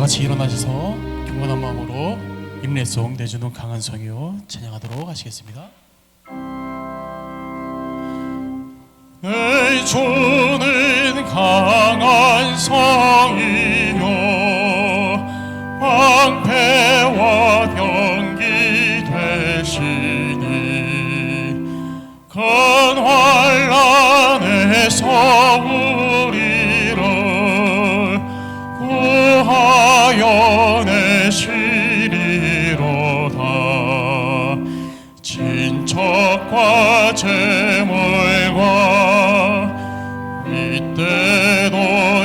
같이 일어나셔서 경건한 마음으로 임례송 내주는 강한 성이요 찬양하도록 하시겠습니다. 내 주는 강한 성이요 방패와 병기 되시니 큰 환난에서 우리를 구하여 내시리로다. 진척과 재물과 이때도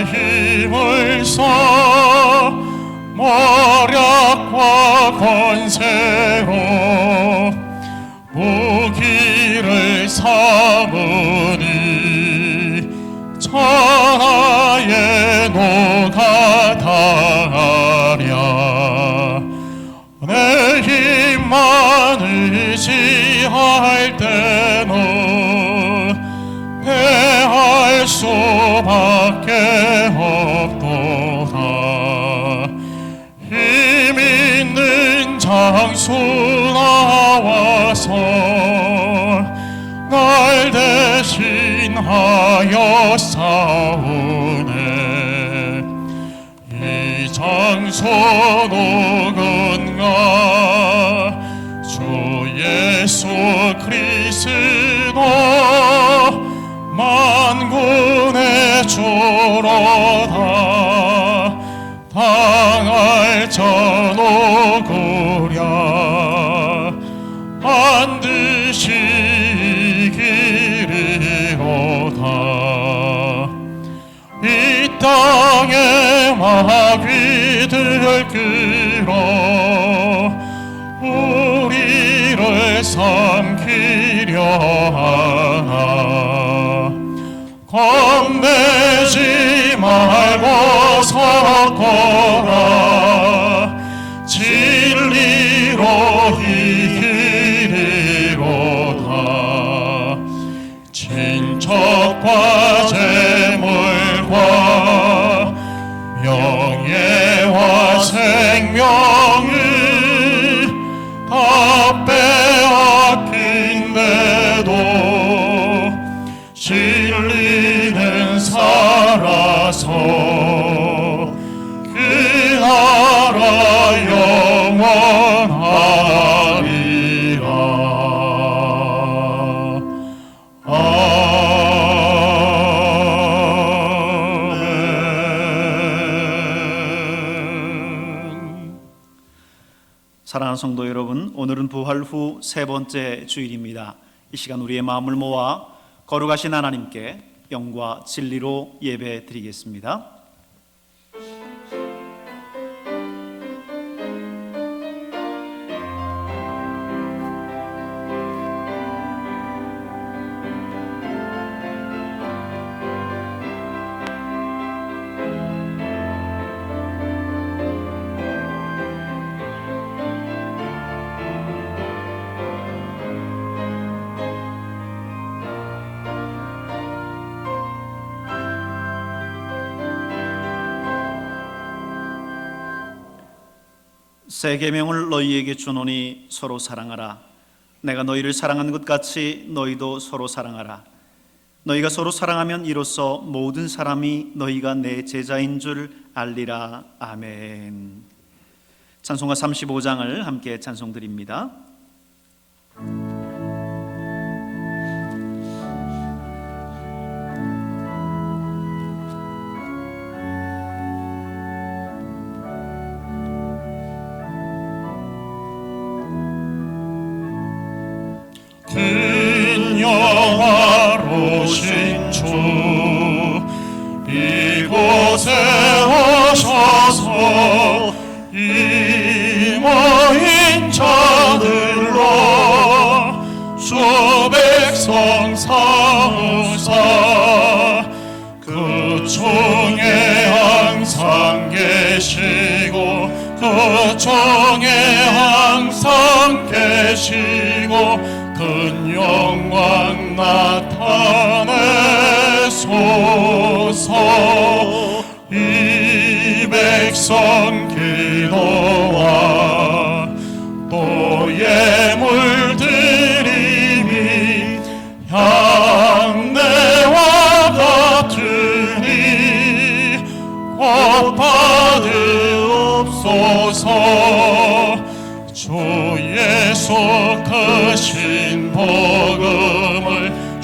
힘을 써 모략과 권세로 무기를 삼으니 천하의 노가 당하랴. 내 힘만 의지할 때는 패할 수밖에 없도다. 힘 있는 장수 나와서 날 대신하여 싸우네. 이 장수 누군가? 주 예수 그리스도 만군의 주로다. 당할 자 누구랴? 반드시 이기리로다. 이 땅에 마귀들 끌어 우리를 삼키려 하나. 겁내지 말고 서거라. 진리로 이기리로다. 친척과 재물과 명예와 생명을 다 빼앗긴데도 진리는 살아서 그 나라 영원하리라. 사랑하는 성도 여러분, 오늘은 부활 후 세 번째 주일입니다. 이 시간 우리의 마음을 모아 거룩하신 하나님께 영과 진리로 예배 드리겠습니다. 새 계명을 너희에게 주노니 서로 사랑하라. 내가 너희를 사랑한 것 같이 너희도 서로 사랑하라. 너희가 서로 사랑하면 이로써 모든 사람이 너희가 내 제자인 줄 알리라. 아멘. 찬송가 35장을 함께 찬송드립니다. 큰 영화로신 주 이곳에 오셔서 이 모인 자들로 주 백성 삼으사 그 중에 항상 계시고 그 중에 항상 계시고 큰 영광 나타내소서. 이 백성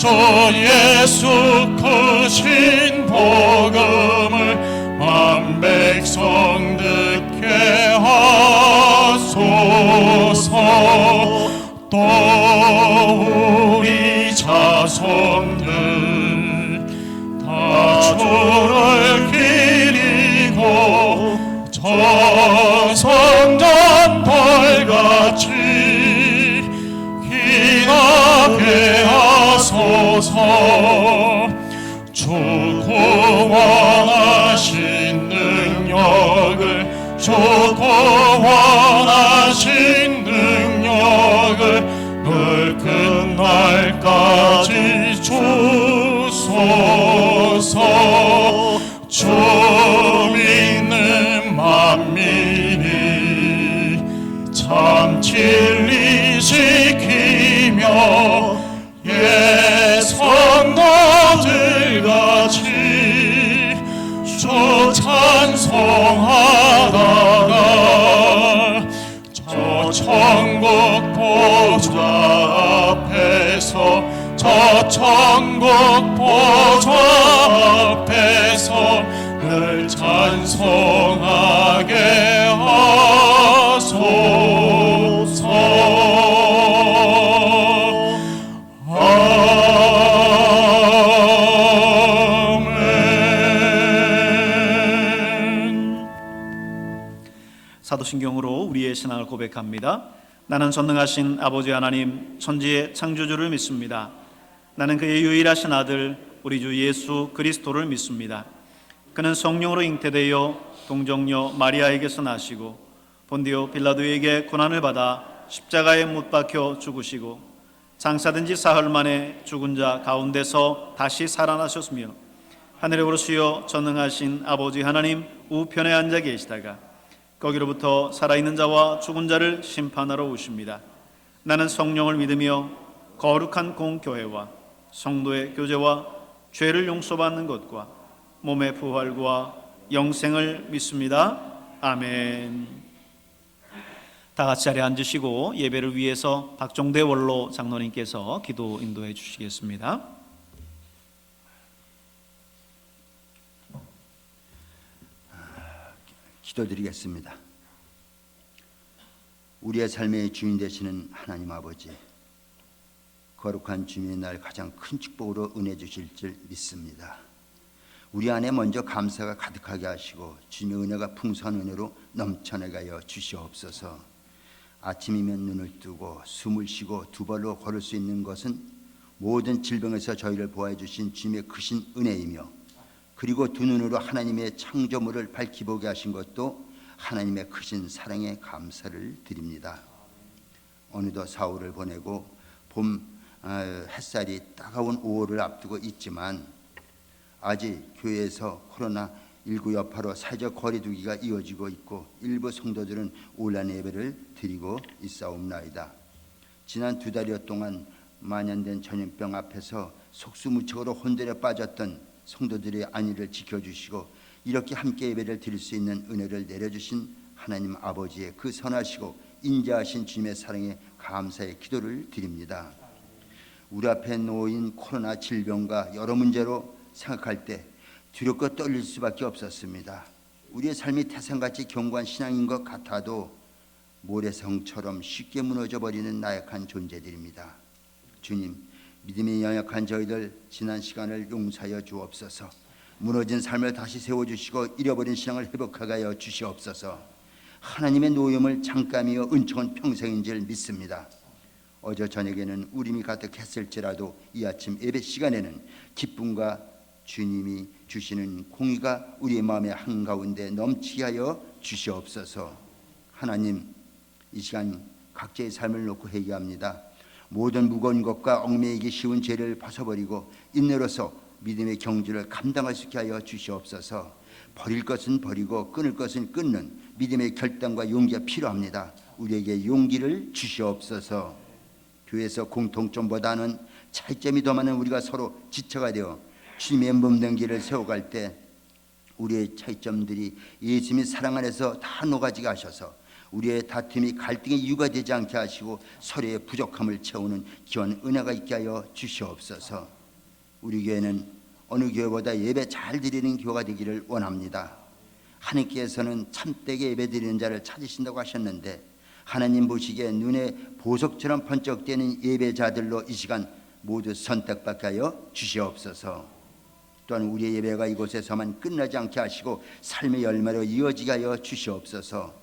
주 예수 크신 복음을 만 백성 듣게 하소서. 또 우리 자손들 다 주를 기리고 저성전벌같이 기나게 하소서. 주 구원하신 능력을 주 구원하신 능력을 늘 끝날까지 주소서. 주 믿는 만민이 참 진리 지키며 예 성도들같이 주 찬송하다가 저 천국 보좌 앞에서 저 천국 보좌 앞에서 늘 찬송하게 하소서. 사도신경으로 우리의 신앙을 고백합니다. 나는 전능하신 아버지 하나님 천지의 창조주를 믿습니다. 나는 그의 유일하신 아들 우리 주 예수 그리스도를 믿습니다. 그는 성령으로 잉태되어 동정녀 마리아에게서 나시고 본디오 빌라도에게 고난을 받아 십자가에 못 박혀 죽으시고 장사된 지 사흘 만에 죽은 자 가운데서 다시 살아나셨으며 하늘에 오르시어 전능하신 아버지 하나님 우편에 앉아 계시다가 거기로부터 살아있는 자와 죽은 자를 심판하러 오십니다. 나는 성령을 믿으며 거룩한 공교회와 성도의 교제와 죄를 용서받는 것과 몸의 부활과 영생을 믿습니다. 아멘. 다 같이 자리에 앉으시고 예배를 위해서 박종대 원로 장로님께서 기도 인도해 주시겠습니다. 기도드리겠습니다. 우리의 삶의 주인 되시는 하나님 아버지, 거룩한 주님의 날 가장 큰 축복으로 은혜 주실 줄 믿습니다. 우리 안에 먼저 감사가 가득하게 하시고 주님의 은혜가 풍성한 은혜로 넘쳐나게 하여 주시옵소서. 아침이면 눈을 뜨고 숨을 쉬고 두 발로 걸을 수 있는 것은 모든 질병에서 저희를 보호해 주신 주님의 크신 은혜이며, 그리고 두 눈으로 하나님의 창조물을 밝히 보게 하신 것도 하나님의 크신 사랑에 감사를 드립니다. 어느덧 4월을 보내고 봄 햇살이 따가운 5월을 앞두고 있지만 아직 교회에서 코로나19 여파로 사회적 거리두기가 이어지고 있고 일부 성도들은 온라인 예배를 드리고 있사옵나이다. 지난 2달여 동안 만연된 전염병 앞에서 속수무책으로 혼돈에 빠졌던 성도들의 안위를 지켜주시고 이렇게 함께 예배를 드릴 수 있는 은혜를 내려주신 하나님 아버지의 그 선하시고 인자하신 주님의 사랑에 감사의 기도를 드립니다. 우리 앞에 놓인 코로나 질병과 여러 문제로 생각할 때 두렵고 떨릴 수밖에 없었습니다. 우리의 삶이 태산같이 견고한 신앙인 것 같아도 모래성처럼 쉽게 무너져버리는 나약한 존재들입니다. 주님, 믿음이 연약한 저희들 지난 시간을 용서하여 주옵소서. 무너진 삶을 다시 세워주시고 잃어버린 신앙을 회복하게 하여 주시옵소서. 하나님의 노염을 잠깐이요 은총은 평생인 줄 믿습니다. 어제 저녁에는 울음이 가득했을지라도 이 아침 예배 시간에는 기쁨과 주님이 주시는 공의가 우리의 마음의 한가운데 넘치게 하여 주시옵소서. 하나님, 이 시간 각자의 삶을 놓고 회개합니다. 모든 무거운 것과 얽매이기 쉬운 죄를 벗어버리고 인내로서 믿음의 경주를 감당할 수 있게 하여 주시옵소서. 버릴 것은 버리고 끊을 것은 끊는 믿음의 결단과 용기가 필요합니다. 우리에게 용기를 주시옵소서. 교회에서 공통점보다는 차이점이 더 많은 우리가 서로 지체가 되어 주님의 몸된 길을 세워갈 때 우리의 차이점들이 예수님의 사랑 안에서 다 녹아지게 하셔서 우리의 다툼이 갈등의 이유가 되지 않게 하시고 서로의 부족함을 채우는 귀한 은혜가 있게 하여 주시옵소서. 우리 교회는 어느 교회보다 예배 잘 드리는 교회가 되기를 원합니다. 하나님께서는 참되게 예배 드리는 자를 찾으신다고 하셨는데 하나님 보시기에 눈에 보석처럼 번쩍대는 예배자들로 이 시간 모두 선택받게 하여 주시옵소서. 또한 우리의 예배가 이곳에서만 끝나지 않게 하시고 삶의 열매로 이어지게 하여 주시옵소서.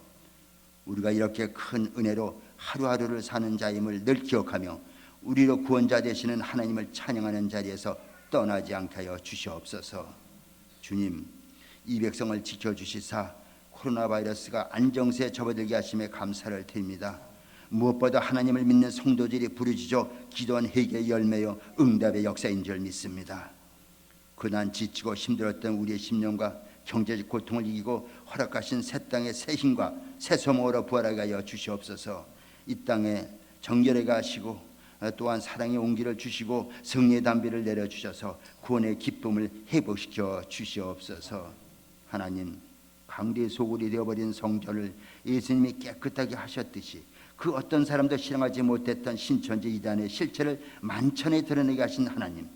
우리가 이렇게 큰 은혜로 하루하루를 사는 자임을 늘 기억하며 우리로 구원자 되시는 하나님을 찬양하는 자리에서 떠나지 않게 하여 주시옵소서. 주님, 이 백성을 지켜주시사 코로나 바이러스가 안정세에 접어들게 하심에 감사를 드립니다. 무엇보다 하나님을 믿는 성도들이 부르짖어 기도한 회개의 열매여 응답의 역사인 줄 믿습니다. 그난 지치고 힘들었던 우리의 심령과 경제적 고통을 이기고 허락하신 새 땅의 새 힘과 새 소망으로 부활하게 하여 주시옵소서. 이 땅에 정결하게 하시고 또한 사랑의 온기를 주시고 승리의 담비를 내려주셔서 구원의 기쁨을 회복시켜 주시옵소서. 하나님, 강대의 소굴이 되어버린 성전을 예수님이 깨끗하게 하셨듯이 그 어떤 사람도 실행하지 못했던 신천지 이단의 실체를 만천에 드러내게 하신 하나님,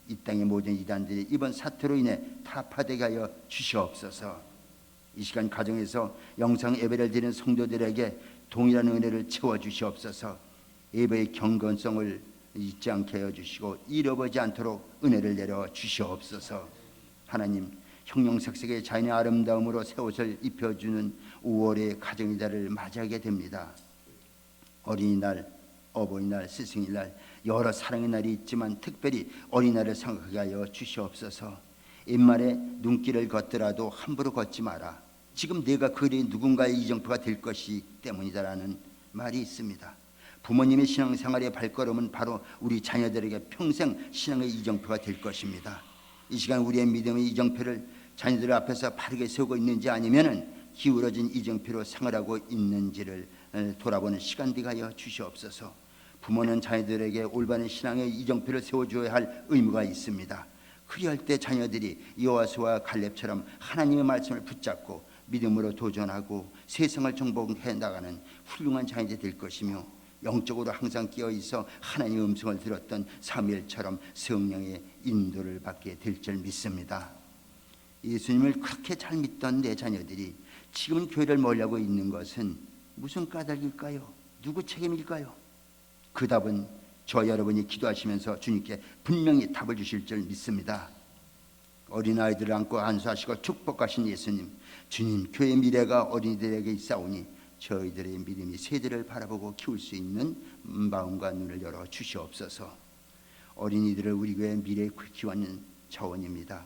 이 땅의 모든 이단들이 이번 사태로 인해 타파되게 하여 주시옵소서. 이 시간 가정에서 영상 예배를 드리는 성도들에게 동일한 은혜를 채워주시옵소서. 예배의 경건성을 잊지 않게 하여 주시고 잃어버리지 않도록 은혜를 내려 주시옵소서. 하나님, 형형색색의 자연의 아름다움으로 새 옷을 입혀주는 5월의 가정이다를 맞이하게 됩니다. 어린이날, 어버이날, 스승의날 여러 사랑의 날이 있지만 특별히 어린이날을 생각하게 하여 주시옵소서. 옛말에 눈길을 걷더라도 함부로 걷지 마라. 지금 내가 그리 누군가의 이정표가 될 것이 때문이다라는 말이 있습니다. 부모님의 신앙생활의 발걸음은 바로 우리 자녀들에게 평생 신앙의 이정표가 될 것입니다. 이 시간 우리의 믿음의 이정표를 자녀들 앞에서 바르게 세우고 있는지 아니면은 기울어진 이정표로 생활하고 있는지를 돌아보는 시간 되게 하여 주시옵소서. 부모는 자녀들에게 올바른 신앙의 이정표를 세워줘야 할 의무가 있습니다. 그리할 때 자녀들이 여호수아와 갈렙처럼 하나님의 말씀을 붙잡고 믿음으로 도전하고 세상을 정복해 나가는 훌륭한 자녀들이 될 것이며 영적으로 항상 깨어있어 하나님의 음성을 들었던 사무엘처럼 성령의 인도를 받게 될 줄 믿습니다. 예수님을 그렇게 잘 믿던 내 자녀들이 지금 교회를 멀리하고 있는 것은 무슨 까닭일까요? 누구 책임일까요? 그 답은 저 여러분이 기도하시면서 주님께 분명히 답을 주실 줄 믿습니다. 어린아이들을 안고 안수하시고 축복하신 예수님, 주님, 교회의 미래가 어린이들에게 있사오니 저희들의 믿음이 세대를 바라보고 키울 수 있는 마음과 눈을 열어 주시옵소서. 어린이들을 우리 교회의 미래에 키우는 자원입니다.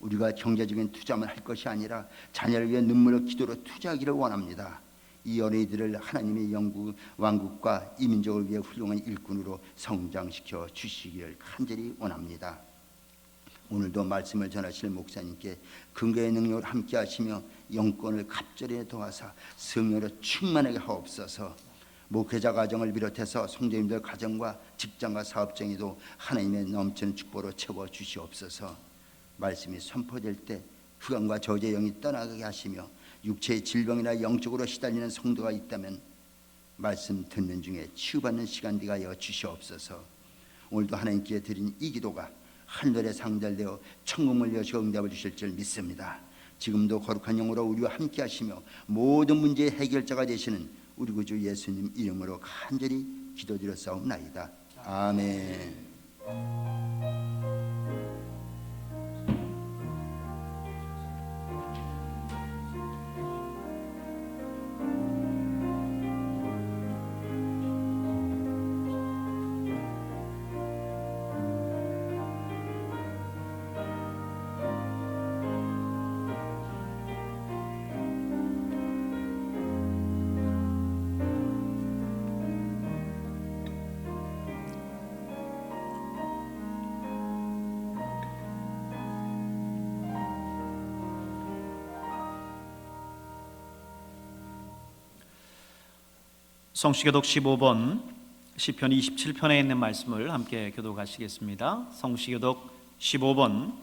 우리가 경제적인 투자만 할 것이 아니라 자녀를 위해 눈물을 기도로 투자하기를 원합니다. 이 어린이들을 하나님의 영국 왕국과 이민족을 위해 훌륭한 일꾼으로 성장시켜 주시기를 간절히 원합니다. 오늘도 말씀을 전하실 목사님께 근거의 능력을 함께 하시며 영권을 갑절에 도와서 성령으로 충만하게 하옵소서. 목회자 가정을 비롯해서 성도님들 가정과 직장과 사업장에도 하나님의 넘치는 축복으로 채워 주시옵소서. 말씀이 선포될 때 흑암과 저주의 영이 떠나게 하시며 육체의 질병이나 영적으로 시달리는 성도가 있다면 말씀 듣는 중에 치유받는 시간 되게 하여 주시옵소서. 오늘도 하나님께 드린 이 기도가 하늘에 상달되어 천국을 여시고 응답을 주실 줄 믿습니다. 지금도 거룩한 영으로 우리와 함께 하시며 모든 문제의 해결자가 되시는 우리 구주 예수님 이름으로 간절히 기도드렸사옵나이다. 아멘. 성시교독 15번 시편 27편에 있는 말씀을 함께 교독하시겠습니다. 성시교독 15번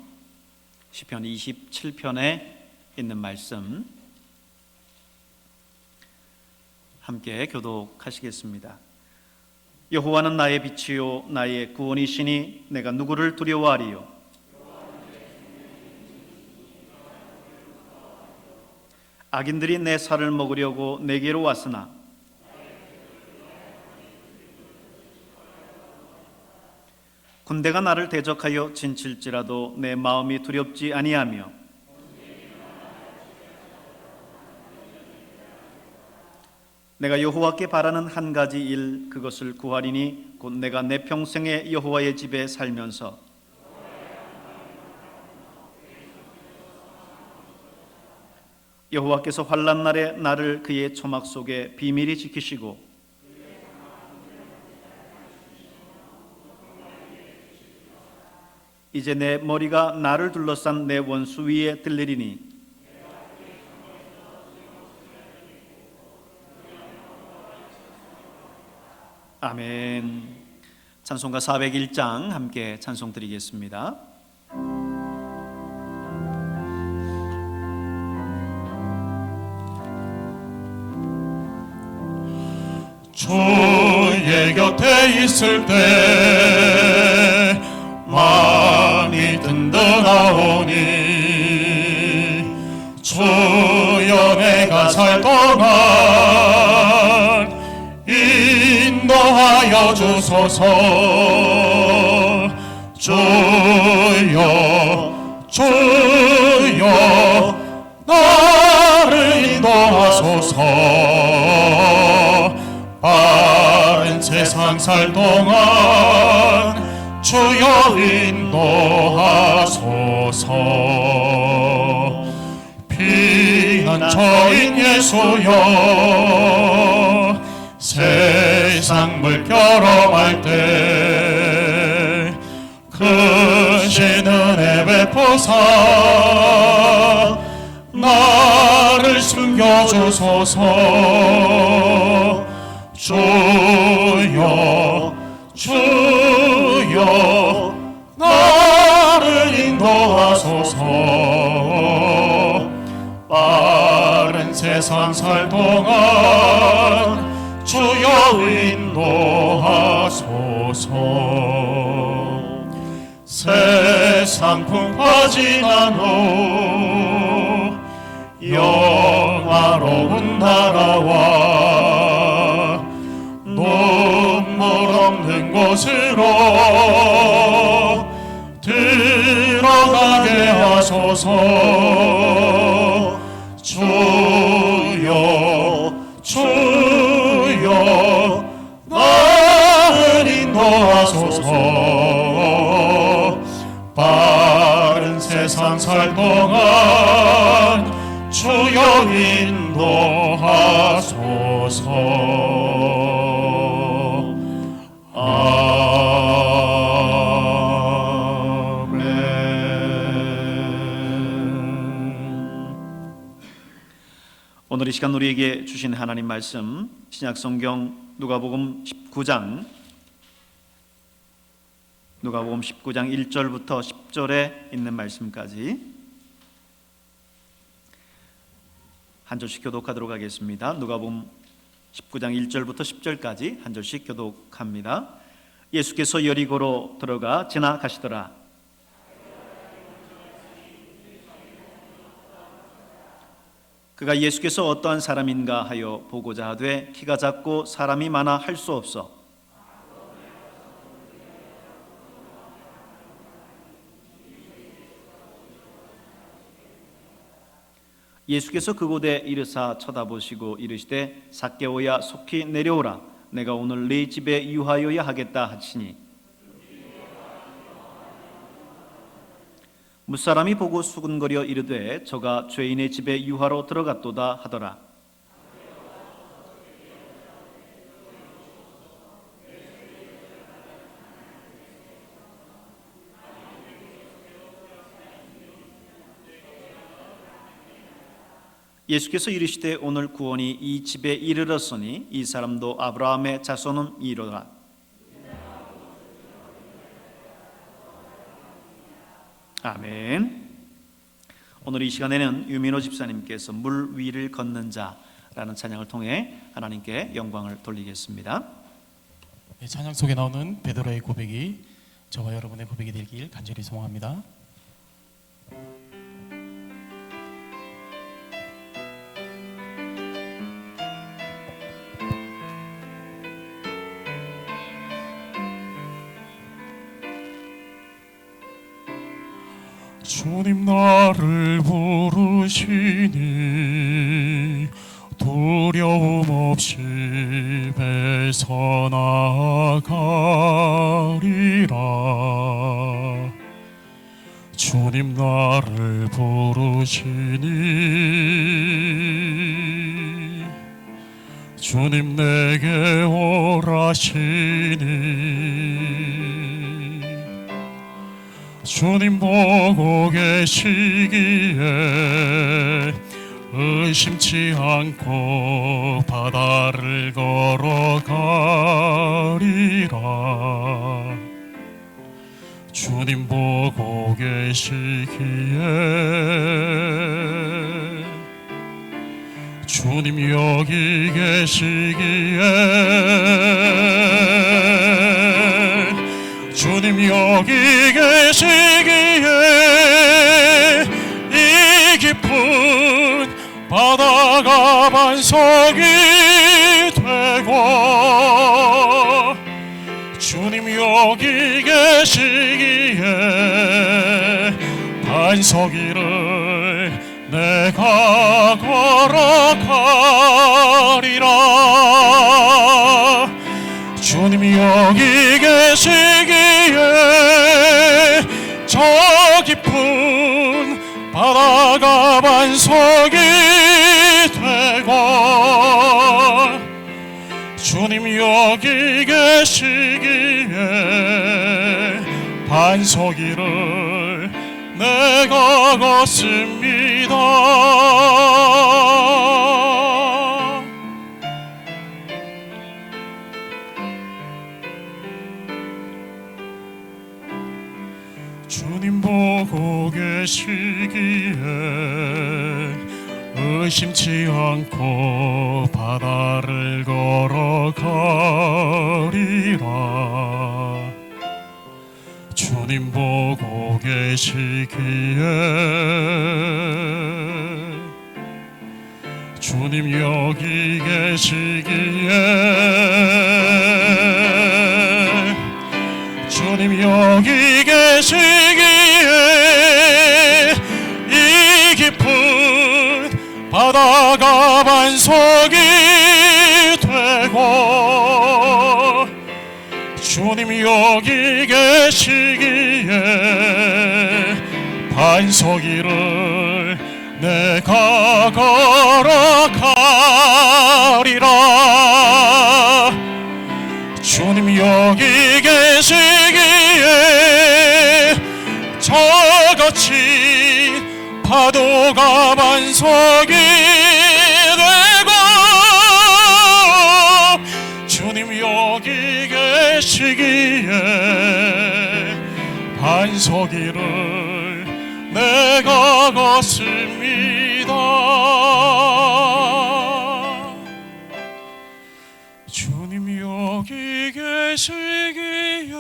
시편 27편에 있는 말씀 함께 교독하시겠습니다. 여호와는 나의 빛이요 나의 구원이시니 내가 누구를 두려워하리요. 악인들이 내 살을 먹으려고 내게로 왔으나 군대가 나를 대적하여 진칠지라도 내 마음이 두렵지 아니하며 내가 여호와께 바라는 한 가지 일 그것을 구하리니 곧 내가 내 평생에 여호와의 집에 살면서 여호와께서 환난 날에 나를 그의 초막 속에 비밀히 지키시고 이제 내 머리가 나를 둘러싼 내 원수 위에 들리리니 아멘. 찬송가 401장 함께 찬송 드리겠습니다. 주의 곁에 있을 때 마음이 든든하오니 주여 내가 살 동안 인도하여 주소서. 주여 주여 나를 인도하소서. 바른 세상 살 동안 주여 인도하소서. 피난처인 예수여 세상 물결험할 때 크신 은혜 베푸사 나를 숨겨주소서. 주여 주여 나를 인도하소서. 빠른 세상 살 동안 주여 인도하소서. 세상 풍파진 않고 영화로운 나라와 눈물 없는 곳으로 들어가게 하소서. 주여 주여 나를 인도하소서. 빠른 세상 살 동안 주여 인도하소서. 오늘 이 시간 우리에게 주신 하나님 말씀 신약성경 누가복음 19장 1절부터 10절에 있는 말씀까지 한 절씩 교독하도록 하겠습니다. 누가복음 19장 1절부터 10절까지 한 절씩 교독합니다. 예수께서 여리고로 들어가 지나가시더라. 그가 예수께서 어떠한 사람인가 하여 보고자 하되 키가 작고 사람이 많아 할 수 없어 예수께서 그곳에 이르사 쳐다보시고 이르시되 삭개오야 속히 내려오라. 내가 오늘 네 집에 유하여야 하겠다 하시니 무사람이 보고 수군거려 이르되 저가 죄인의 집에 유하로 들어갔도다 하더라. 예수께서 이르시되 오늘 구원이 이 집에 이르렀으니 이 사람도 아브라함의 자손이로라. 아멘. 오늘 이 시간에는 유민호 집사님께서 물 위를 걷는 자라는 찬양을 통해 하나님께 영광을 돌리겠습니다. 찬양 속에 나오는 베드로의 고백이 저와 여러분의 고백이 되길 간절히 소망합니다. 주님 나를 부르시니 두려움 없이 뱉어나가리라. 주님 나를 부르시니 주님 내게 오라시니 주님 보고 계시기에 의심치 않고 바다를 걸어가리라. 주님 보고 계시기에 주님 여기 계시기에 주님 여기 계시기에 이 깊은 바다가 반석이 되고 주님 여기 계시기에 반석 위를 내가 걸어가리라. 주님 여기 계시기에 저 깊은 바다가 반석이 되고 주님 여기 계시기에 반석 위를 내가 걷습니다. 주님 보고 계시기에 의심치 않고 바다를 걸어가리라. 주님 보고 계시기에 주님 여기 계시기에 주님 여기 계시기에 이 깊은 바다가 반석이 되고 주님 여기 계시기에 반석 위를 내가 걸어가리라. 주님 여기 계시기에 저같이 파도가 반석이 되고 주님 여기 계시기에 반석 위를 내가 걷습니다. 주님 여기 계시기에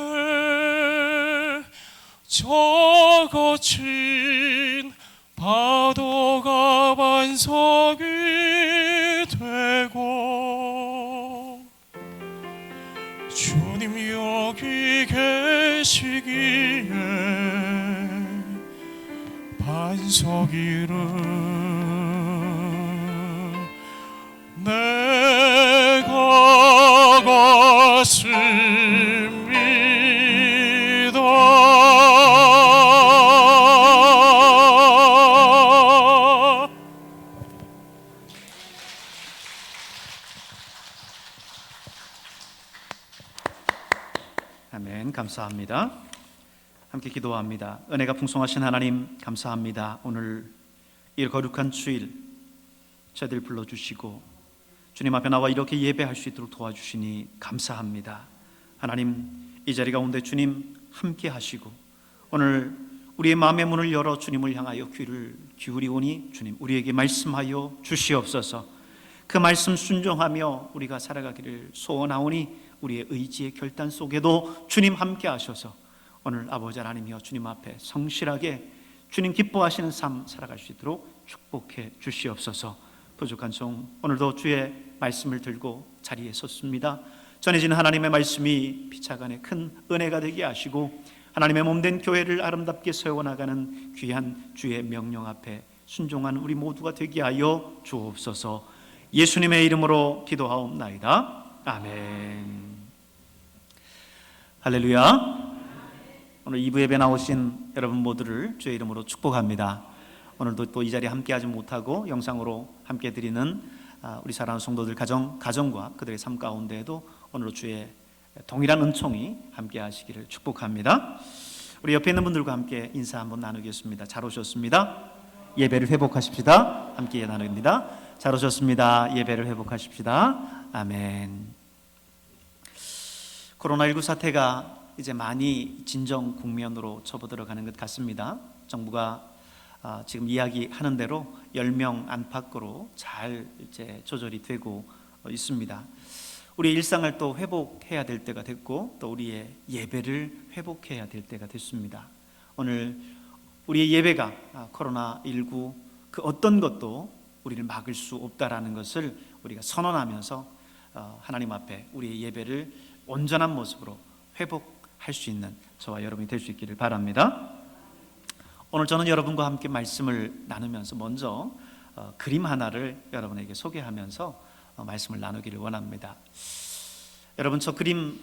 저 거친 파도가 반석이 되고 주님 여기 계시기에 반석 위를 내가 걷습니다. 아멘. 감사합니다. 함께 기도합니다. 은혜가 풍성하신 하나님 감사합니다. 오늘 이 거룩한 주일 저희들 불러주시고 주님 앞에 나와 이렇게 예배할 수 있도록 도와주시니 감사합니다. 하나님 이 자리 가운데 주님 함께 하시고 오늘 우리의 마음의 문을 열어 주님을 향하여 귀를 기울이오니 주님 우리에게 말씀하여 주시옵소서. 그 말씀 순종하며 우리가 살아가기를 소원하오니 우리의 의지의 결단 속에도 주님 함께 하셔서 오늘 아버지 하나님이여 주님 앞에 성실하게 주님 기뻐하시는 삶 살아갈 수 있도록 축복해 주시옵소서. 부족한 종 오늘도 주의 말씀을 들고 자리에 섰습니다. 전해지는 하나님의 말씀이 피차간에 큰 은혜가 되게 하시고 하나님의 몸된 교회를 아름답게 세워나가는 귀한 주의 명령 앞에 순종한 우리 모두가 되게 하여 주옵소서. 예수님의 이름으로 기도하옵나이다. 아멘. 할렐루야. 오늘 2부 예배 나오신 여러분 모두를 주의 이름으로 축복합니다. 오늘도 또 이 자리에 함께하지 못하고 영상으로 함께 드리는 우리 사랑하는 성도들 가정과 그들의 삶 가운데에도 오늘도 주의 동일한 은총이 함께 하시기를 축복합니다. 우리 옆에 있는 분들과 함께 인사 한번 나누겠습니다. 잘 오셨습니다. 예배를 회복하십시다. 함께 나눕니다. 잘 오셨습니다. 예배를 회복하십시다. 아멘. 코로나19 사태가 이제 많이 진정 국면으로 접어들어가는 것 같습니다. 정부가 지금 이야기하는 대로 10명 안팎으로 잘 이제 조절이 되고 있습니다. 우리 일상을 또 회복해야 될 때가 됐고 또 우리의 예배를 회복해야 될 때가 됐습니다. 오늘 우리의 예배가 코로나19 그 어떤 것도 우리를 막을 수 없다라는 것을 우리가 선언하면서 하나님 앞에 우리의 예배를 온전한 모습으로 회복할 수 있는 저와 여러분이 될 수 있기를 바랍니다. 오늘 저는 여러분과 함께 말씀을 나누면서 먼저 그림 하나를 여러분에게 소개하면서 말씀을 나누기를 원합니다. 여러분 저 그림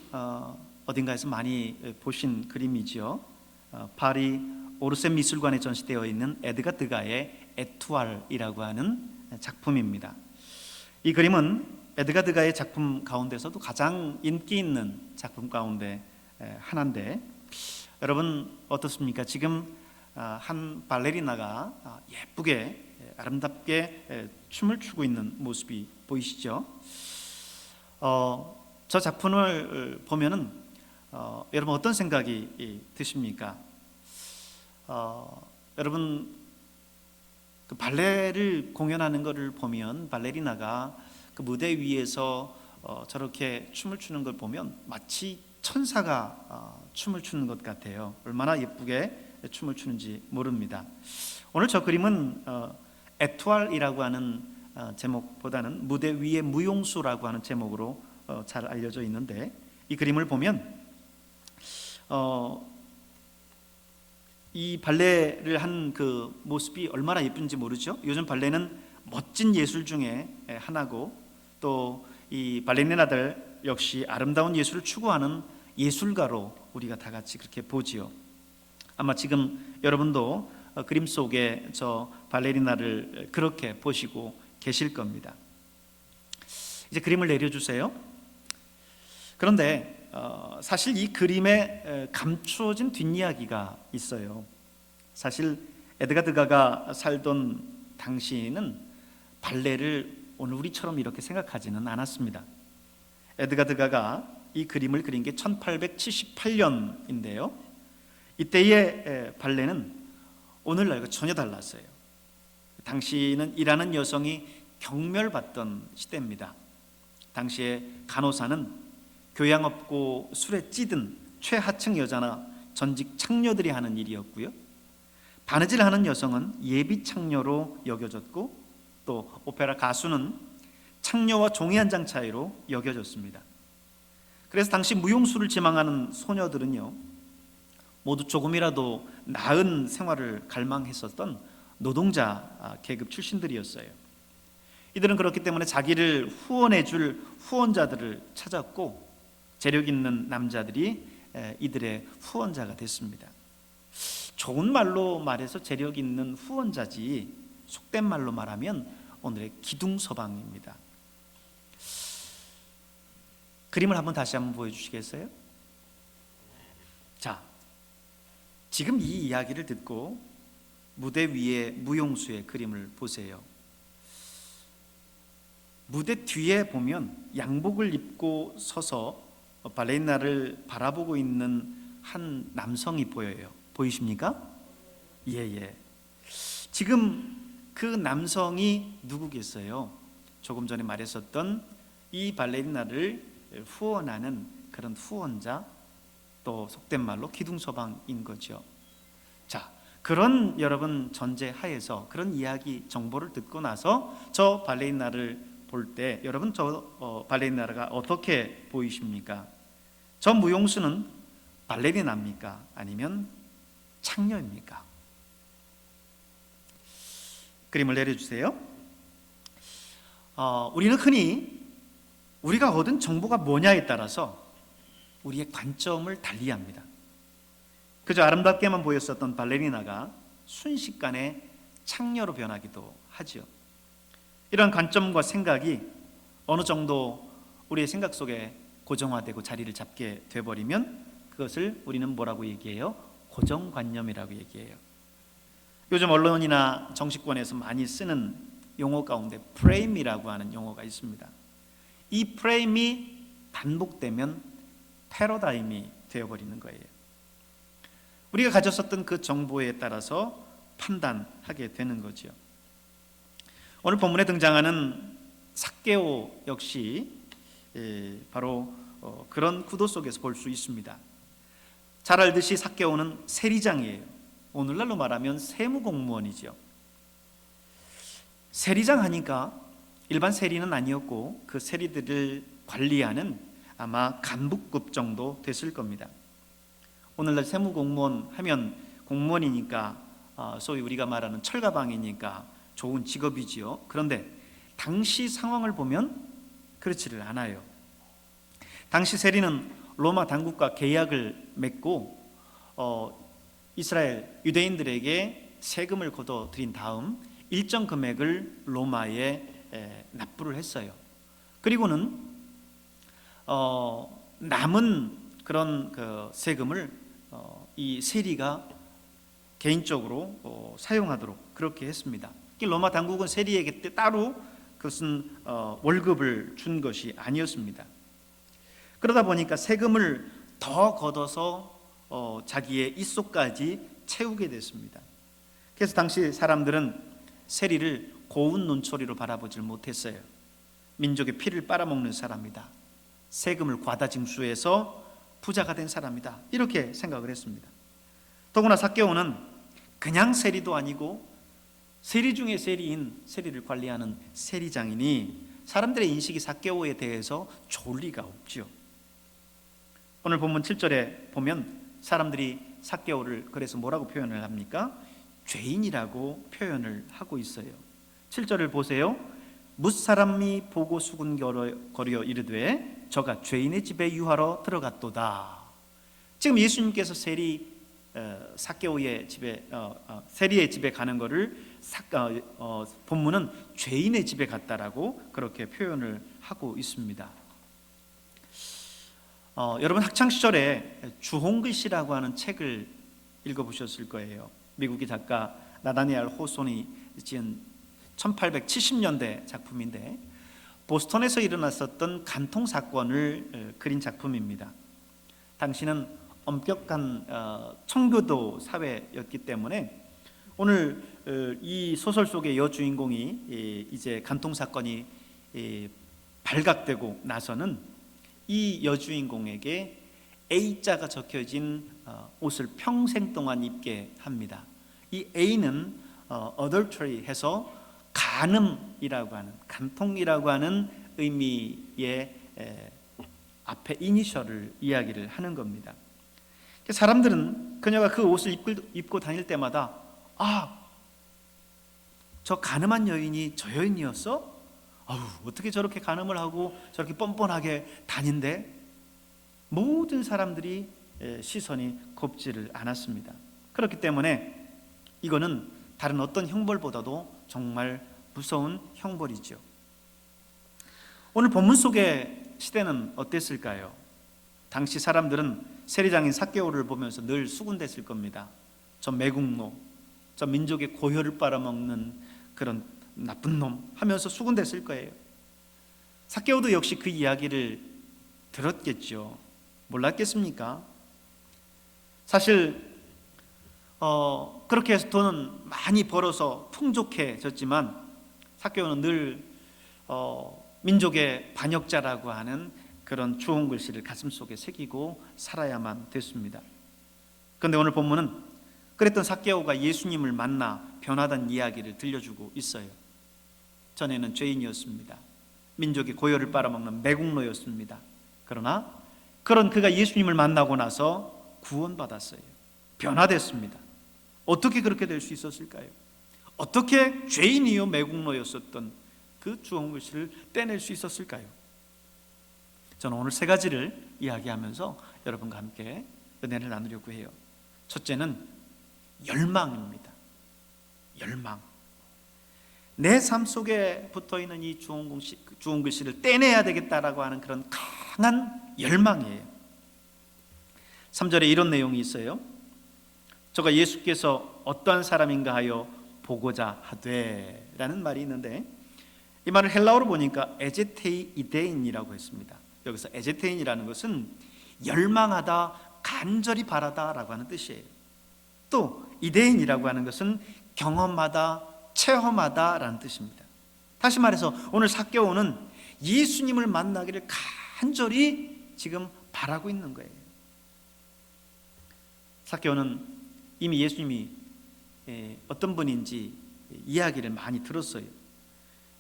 어딘가에서 많이 보신 그림이지요. 파리 오르센 미술관에 전시되어 있는 에드가 드가의 에투알이라고 하는 작품입니다. 이 그림은 에드가 드가의 작품 가운데서도 가장 인기 있는 작품 가운데 하나인데 여러분 어떻습니까? 지금 한 발레리나가 예쁘게 아름답게 춤을 추고 있는 모습이 보이시죠? 저 작품을 보면은 여러분 어떤 생각이 드십니까? 여러분 그 발레를 공연하는 것을 보면 발레리나가 그 무대 위에서 저렇게 춤을 추는 걸 보면 마치 천사가 춤을 추는 것 같아요. 얼마나 예쁘게 춤을 추는지 모릅니다. 오늘 저 그림은 에투알이라고 하는 제목보다는 무대 위의 무용수라고 하는 제목으로 잘 알려져 있는데 이 그림을 보면 이 발레를 한 그 모습이 얼마나 예쁜지 모르죠. 요즘 발레는 멋진 예술 중에 하나고 또 이 발레리나들 역시 아름다운 예술을 추구하는 예술가로 우리가 다 같이 그렇게 보지요. 아마 지금 여러분도 그림 속에 저 발레리나를 그렇게 보시고 계실 겁니다. 이제 그림을 내려주세요. 그런데 사실 이 그림에 감추어진 뒷이야기가 있어요. 사실 에드가 드가가 살던 당시에는 발레를 오늘 우리처럼 이렇게 생각하지는 않았습니다. 에드가 드가가 이 그림을 그린 게 1878년인데요. 이때의 발레는 오늘날과 전혀 달랐어요. 당시는 일하는 여성이 경멸받던 시대입니다. 당시에 간호사는 교양 없고 술에 찌든 최하층 여자나 전직 창녀들이 하는 일이었고요. 바느질하는 여성은 예비 창녀로 여겨졌고 또 오페라 가수는 창녀와 종이 한 장 차이로 여겨졌습니다. 그래서 당시 무용수를 지망하는 소녀들은요 모두 조금이라도 나은 생활을 갈망했었던 노동자 계급 출신들이었어요. 이들은 그렇기 때문에 자기를 후원해 줄 후원자들을 찾았고 재력 있는 남자들이 이들의 후원자가 됐습니다. 좋은 말로 말해서 재력 있는 후원자지 속된 말로 말하면 오늘의 기둥서방입니다. 그림을 다시 한번 보여주시겠어요? 자, 지금 이 이야기를 듣고 무대 위에 무용수의 그림을 보세요. 무대 뒤에 보면 양복을 입고 서서 발레리나를 바라보고 있는 한 남성이 보여요. 보이십니까? 예. 지금 그 남성이 누구겠어요? 조금 전에 말했었던 이 발레리나를 후원하는 그런 후원자, 또 속된 말로 기둥서방인 거죠. 자, 그런 여러분 전제하에서 그런 이야기 정보를 듣고 나서 저 발레리나를 볼 때 여러분 저 발레리나가 어떻게 보이십니까? 저 무용수는 발레리나입니까? 아니면 창녀입니까? 그림을 내려주세요. 우리는 흔히 우리가 얻은 정보가 뭐냐에 따라서 우리의 관점을 달리합니다. 그저 아름답게만 보였었던 발레리나가 순식간에 창녀로 변하기도 하지요. 이런 관점과 생각이 어느 정도 우리의 생각 속에 고정화되고 자리를 잡게 돼버리면 그것을 우리는 뭐라고 얘기해요? 고정관념이라고 얘기해요. 요즘 언론이나 정치권에서 많이 쓰는 용어 가운데 프레임이라고 하는 용어가 있습니다. 이 프레임이 반복되면 패러다임이 되어버리는 거예요. 우리가 가졌었던 그 정보에 따라서 판단하게 되는 거죠. 오늘 본문에 등장하는 삭개오 역시 바로 그런 구도 속에서 볼 수 있습니다. 잘 알듯이 삭개오는 세리장이에요. 오늘날로 말하면 세무공무원이죠. 세리장 하니까 일반 세리는 아니었고 그 세리들을 관리하는 아마 간부급 정도 됐을 겁니다. 오늘날 세무공무원 하면 공무원이니까 소위 우리가 말하는 철가방이니까 좋은 직업이지요. 그런데 당시 상황을 보면 그렇지를 않아요. 당시 세리는 로마 당국과 계약을 맺고 이스라엘 유대인들에게 세금을 걷어들인 다음 일정 금액을 로마에 납부를 했어요. 그리고는 남은 그런 그 세금을 이 세리가 개인적으로 사용하도록 그렇게 했습니다. 로마 당국은 세리에게 따로 그것은 월급을 준 것이 아니었습니다. 그러다 보니까 세금을 더 걷어서 자기의 입속까지 채우게 됐습니다. 그래서 당시 사람들은 세리를 고운 눈초리로 바라보질 못했어요. 민족의 피를 빨아먹는 사람이다. 세금을 과다 징수해서 부자가 된 사람이다. 이렇게 생각을 했습니다. 더구나 삭개오는 그냥 세리도 아니고 세리 중에 세리인 세리를 관리하는 세리장이니 사람들의 인식이 삭개오에 대해서 좋을 리가 없죠. 오늘 본문 7절에 보면 사람들이 삭개오를 그래서 뭐라고 표현을 합니까? 죄인이라고 표현을 하고 있어요. 7절을 보세요. 뭇사람이 보고 수군거려 이르되 저가 죄인의 집에 유하러 들어갔도다. 지금 예수님께서 삭개오의 집에 세리의 집에 가는 것을 본문은 죄인의 집에 갔다라고 그렇게 표현을 하고 있습니다. 여러분 학창 시절에 주홍글씨라고 하는 책을 읽어보셨을 거예요. 미국의 작가 나다니엘 호손이 지은 1870년대 작품인데 보스턴에서 일어났었던 간통 사건을 그린 작품입니다. 당시는 엄격한 청교도 사회였기 때문에 오늘 이 소설 속의 여주인공이 이제 간통 사건이 발각되고 나서는 이 여주인공에게 A자가 적혀진 옷을 평생 동안 입게 합니다. 이 A는 adultery 해서 간음이라고 하는, 간통이라고 하는 의미의 앞에 이니셜을 이야기를 하는 겁니다. 사람들은 그녀가 그 옷을 입고 다닐 때마다 저 간음한 여인이 저 여인이었어? 어떻게 저렇게 간음을 하고 저렇게 뻔뻔하게 다닌대? 모든 사람들이 시선이 곱지를 않았습니다. 그렇기 때문에 이거는 다른 어떤 형벌보다도 정말 무서운 형벌이죠. 오늘 본문 속의 시대는 어땠을까요? 당시 사람들은 세리장인 삭개오를 보면서 늘 수군댔을 겁니다. 저 매국노, 저 민족의 고혈을 빨아먹는 그런 나쁜 놈 하면서 수군댔을 거예요. 삭개오도 역시 그 이야기를 들었겠죠. 몰랐겠습니까? 사실 그렇게 해서 돈은 많이 벌어서 풍족해졌지만 삭개오는 늘 민족의 반역자라고 하는 그런 주홍 글씨를 가슴속에 새기고 살아야만 됐습니다. 그런데 오늘 본문은 그랬던 삭개오가 예수님을 만나 변화된 이야기를 들려주고 있어요. 전에는 죄인이었습니다. 민족의 고열을 빨아먹는 매국노였습니다. 그러나 그런 그가 예수님을 만나고 나서 구원받았어요. 변화됐습니다. 어떻게 그렇게 될 수 있었을까요? 어떻게 죄인이요 매국노였었던 그 주홍글씨를 떼낼 수 있었을까요? 저는 오늘 세 가지를 이야기하면서 여러분과 함께 은혜를 나누려고 해요. 첫째는 열망입니다. 열망. 내 삶 속에 붙어있는 이 주홍글씨를 떼내야 되겠다라고 하는 그런 강한 열망이에요. 3절에 이런 내용이 있어요. 저가 예수께서 어떠한 사람인가 하여 보고자 하되 라는 말이 있는데, 이 말을 헬라어로 보니까 에제테이 이데인이라고 했습니다. 여기서 에제테인이라는 것은 열망하다, 간절히 바라다 라고 하는 뜻이에요. 또 이데인이라고 하는 것은 경험하다, 체험하다 라는 뜻입니다. 다시 말해서 오늘 삭개오는 예수님을 만나기를 간절히 지금 바라고 있는 거예요. 삭개오는 이미 예수님이 어떤 분인지 이야기를 많이 들었어요.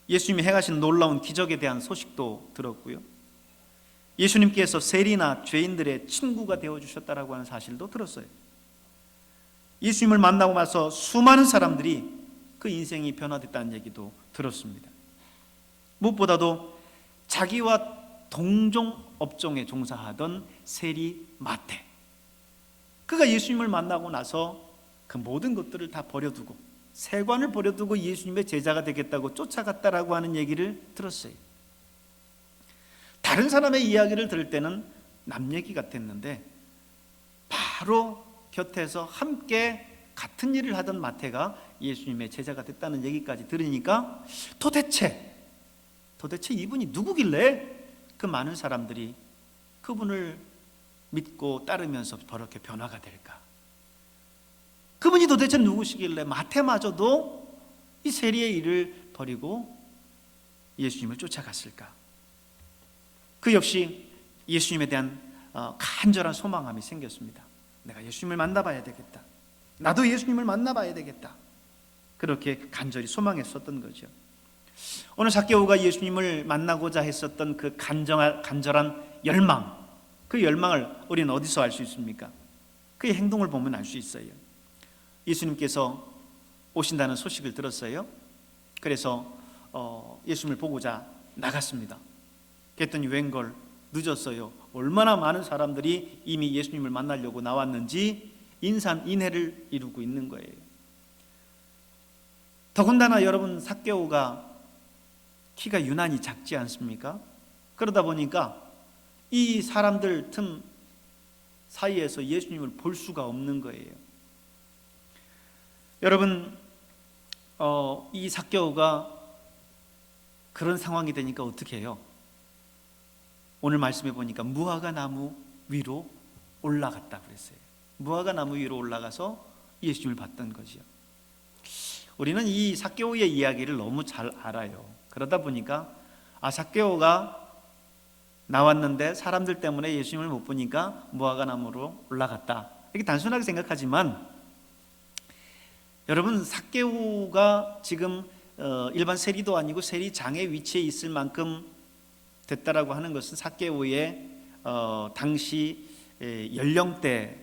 예수님이 행하신 놀라운 기적에 대한 소식도 들었고요. 예수님께서 세리나 죄인들의 친구가 되어주셨다라고 하는 사실도 들었어요. 예수님을 만나고 나서 수많은 사람들이 그 인생이 변화됐다는 얘기도 들었습니다. 무엇보다도 자기와 동종 업종에 종사하던 세리 마태, 그가 예수님을 만나고 나서 그 모든 것들을 다 버려두고, 세관을 버려두고 예수님의 제자가 되겠다고 쫓아갔다라고 하는 얘기를 들었어요. 다른 사람의 이야기를 들을 때는 남 얘기 같았는데, 바로 곁에서 함께 같은 일을 하던 마태가 예수님의 제자가 됐다는 얘기까지 들으니까 도대체 이분이 누구길래 그 많은 사람들이 그분을 믿고 따르면서 저렇게 변화가 될까? 그분이 도대체 누구시길래 마태마저도 이 세리의 일을 버리고 예수님을 쫓아갔을까? 그 역시 예수님에 대한 간절한 소망함이 생겼습니다. 내가 예수님을 만나봐야 되겠다. 나도 예수님을 만나봐야 되겠다. 그렇게 간절히 소망했었던 거죠. 오늘 삭개오가 예수님을 만나고자 했었던 그 간절한 열망, 그 열망을 우리는 어디서 알 수 있습니까? 그의 행동을 보면 알 수 있어요. 예수님께서 오신다는 소식을 들었어요. 그래서 예수님을 보고자 나갔습니다. 그랬더니 웬걸 늦었어요. 얼마나 많은 사람들이 이미 예수님을 만나려고 나왔는지 인산인해를 이루고 있는 거예요. 더군다나 여러분, 삭개오가 키가 유난히 작지 않습니까? 그러다 보니까 이 사람들 틈 사이에서 예수님을 볼 수가 없는 거예요. 여러분, 이 삭개오가 그런 상황이 되니까 어떻게 해요? 오늘 말씀해 보니까 무화과 나무 위로 올라갔다 그랬어요. 무화과 나무 위로 올라가서 예수님을 봤던 거죠. 우리는 이 삭개오의 이야기를 너무 잘 알아요. 그러다 보니까 삭개오가 나왔는데 사람들 때문에 예수님을 못 보니까 무화과 나무로 올라갔다, 이렇게 단순하게 생각하지만, 여러분, 삭개오가 지금 일반 세리도 아니고 세리장의 위치에 있을 만큼 됐다라고 하는 것은 삭개오의 당시 연령대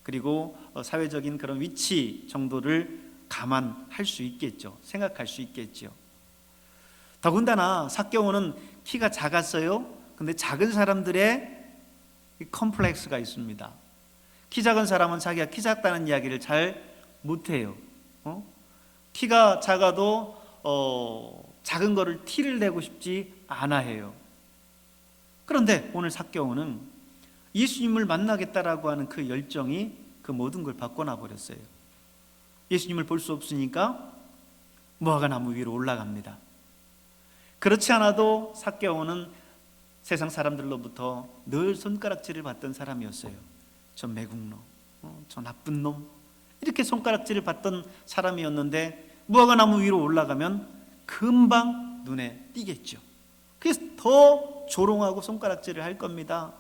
그리고 사회적인 그런 위치 정도를 감안할 수 있겠죠. 생각할 수 있겠죠. 더군다나 삭개오는 키가 작았어요. 근데 작은 사람들의 컴플렉스가 있습니다. 키 작은 사람은 자기가 키 작다는 이야기를 잘 못해요. 키가 작아도 작은 거를 티를 내고 싶지 않아 해요. 그런데 오늘 삭개오는 예수님을 만나겠다라고 하는 그 열정이 그 모든 걸 바꿔놔 버렸어요. 예수님을 볼 수 없으니까 무화과 나무 위로 올라갑니다. 그렇지 않아도 삭개오는 세상 사람들로부터 늘 손가락질을 받던 사람이었어요. 저 매국노, 저 나쁜 놈, 이렇게 손가락질을 받던 사람이었는데 무화과 나무 위로 올라가면 금방 눈에 띄겠죠. 그래서 더 조롱하고 손가락질을 할 겁니다.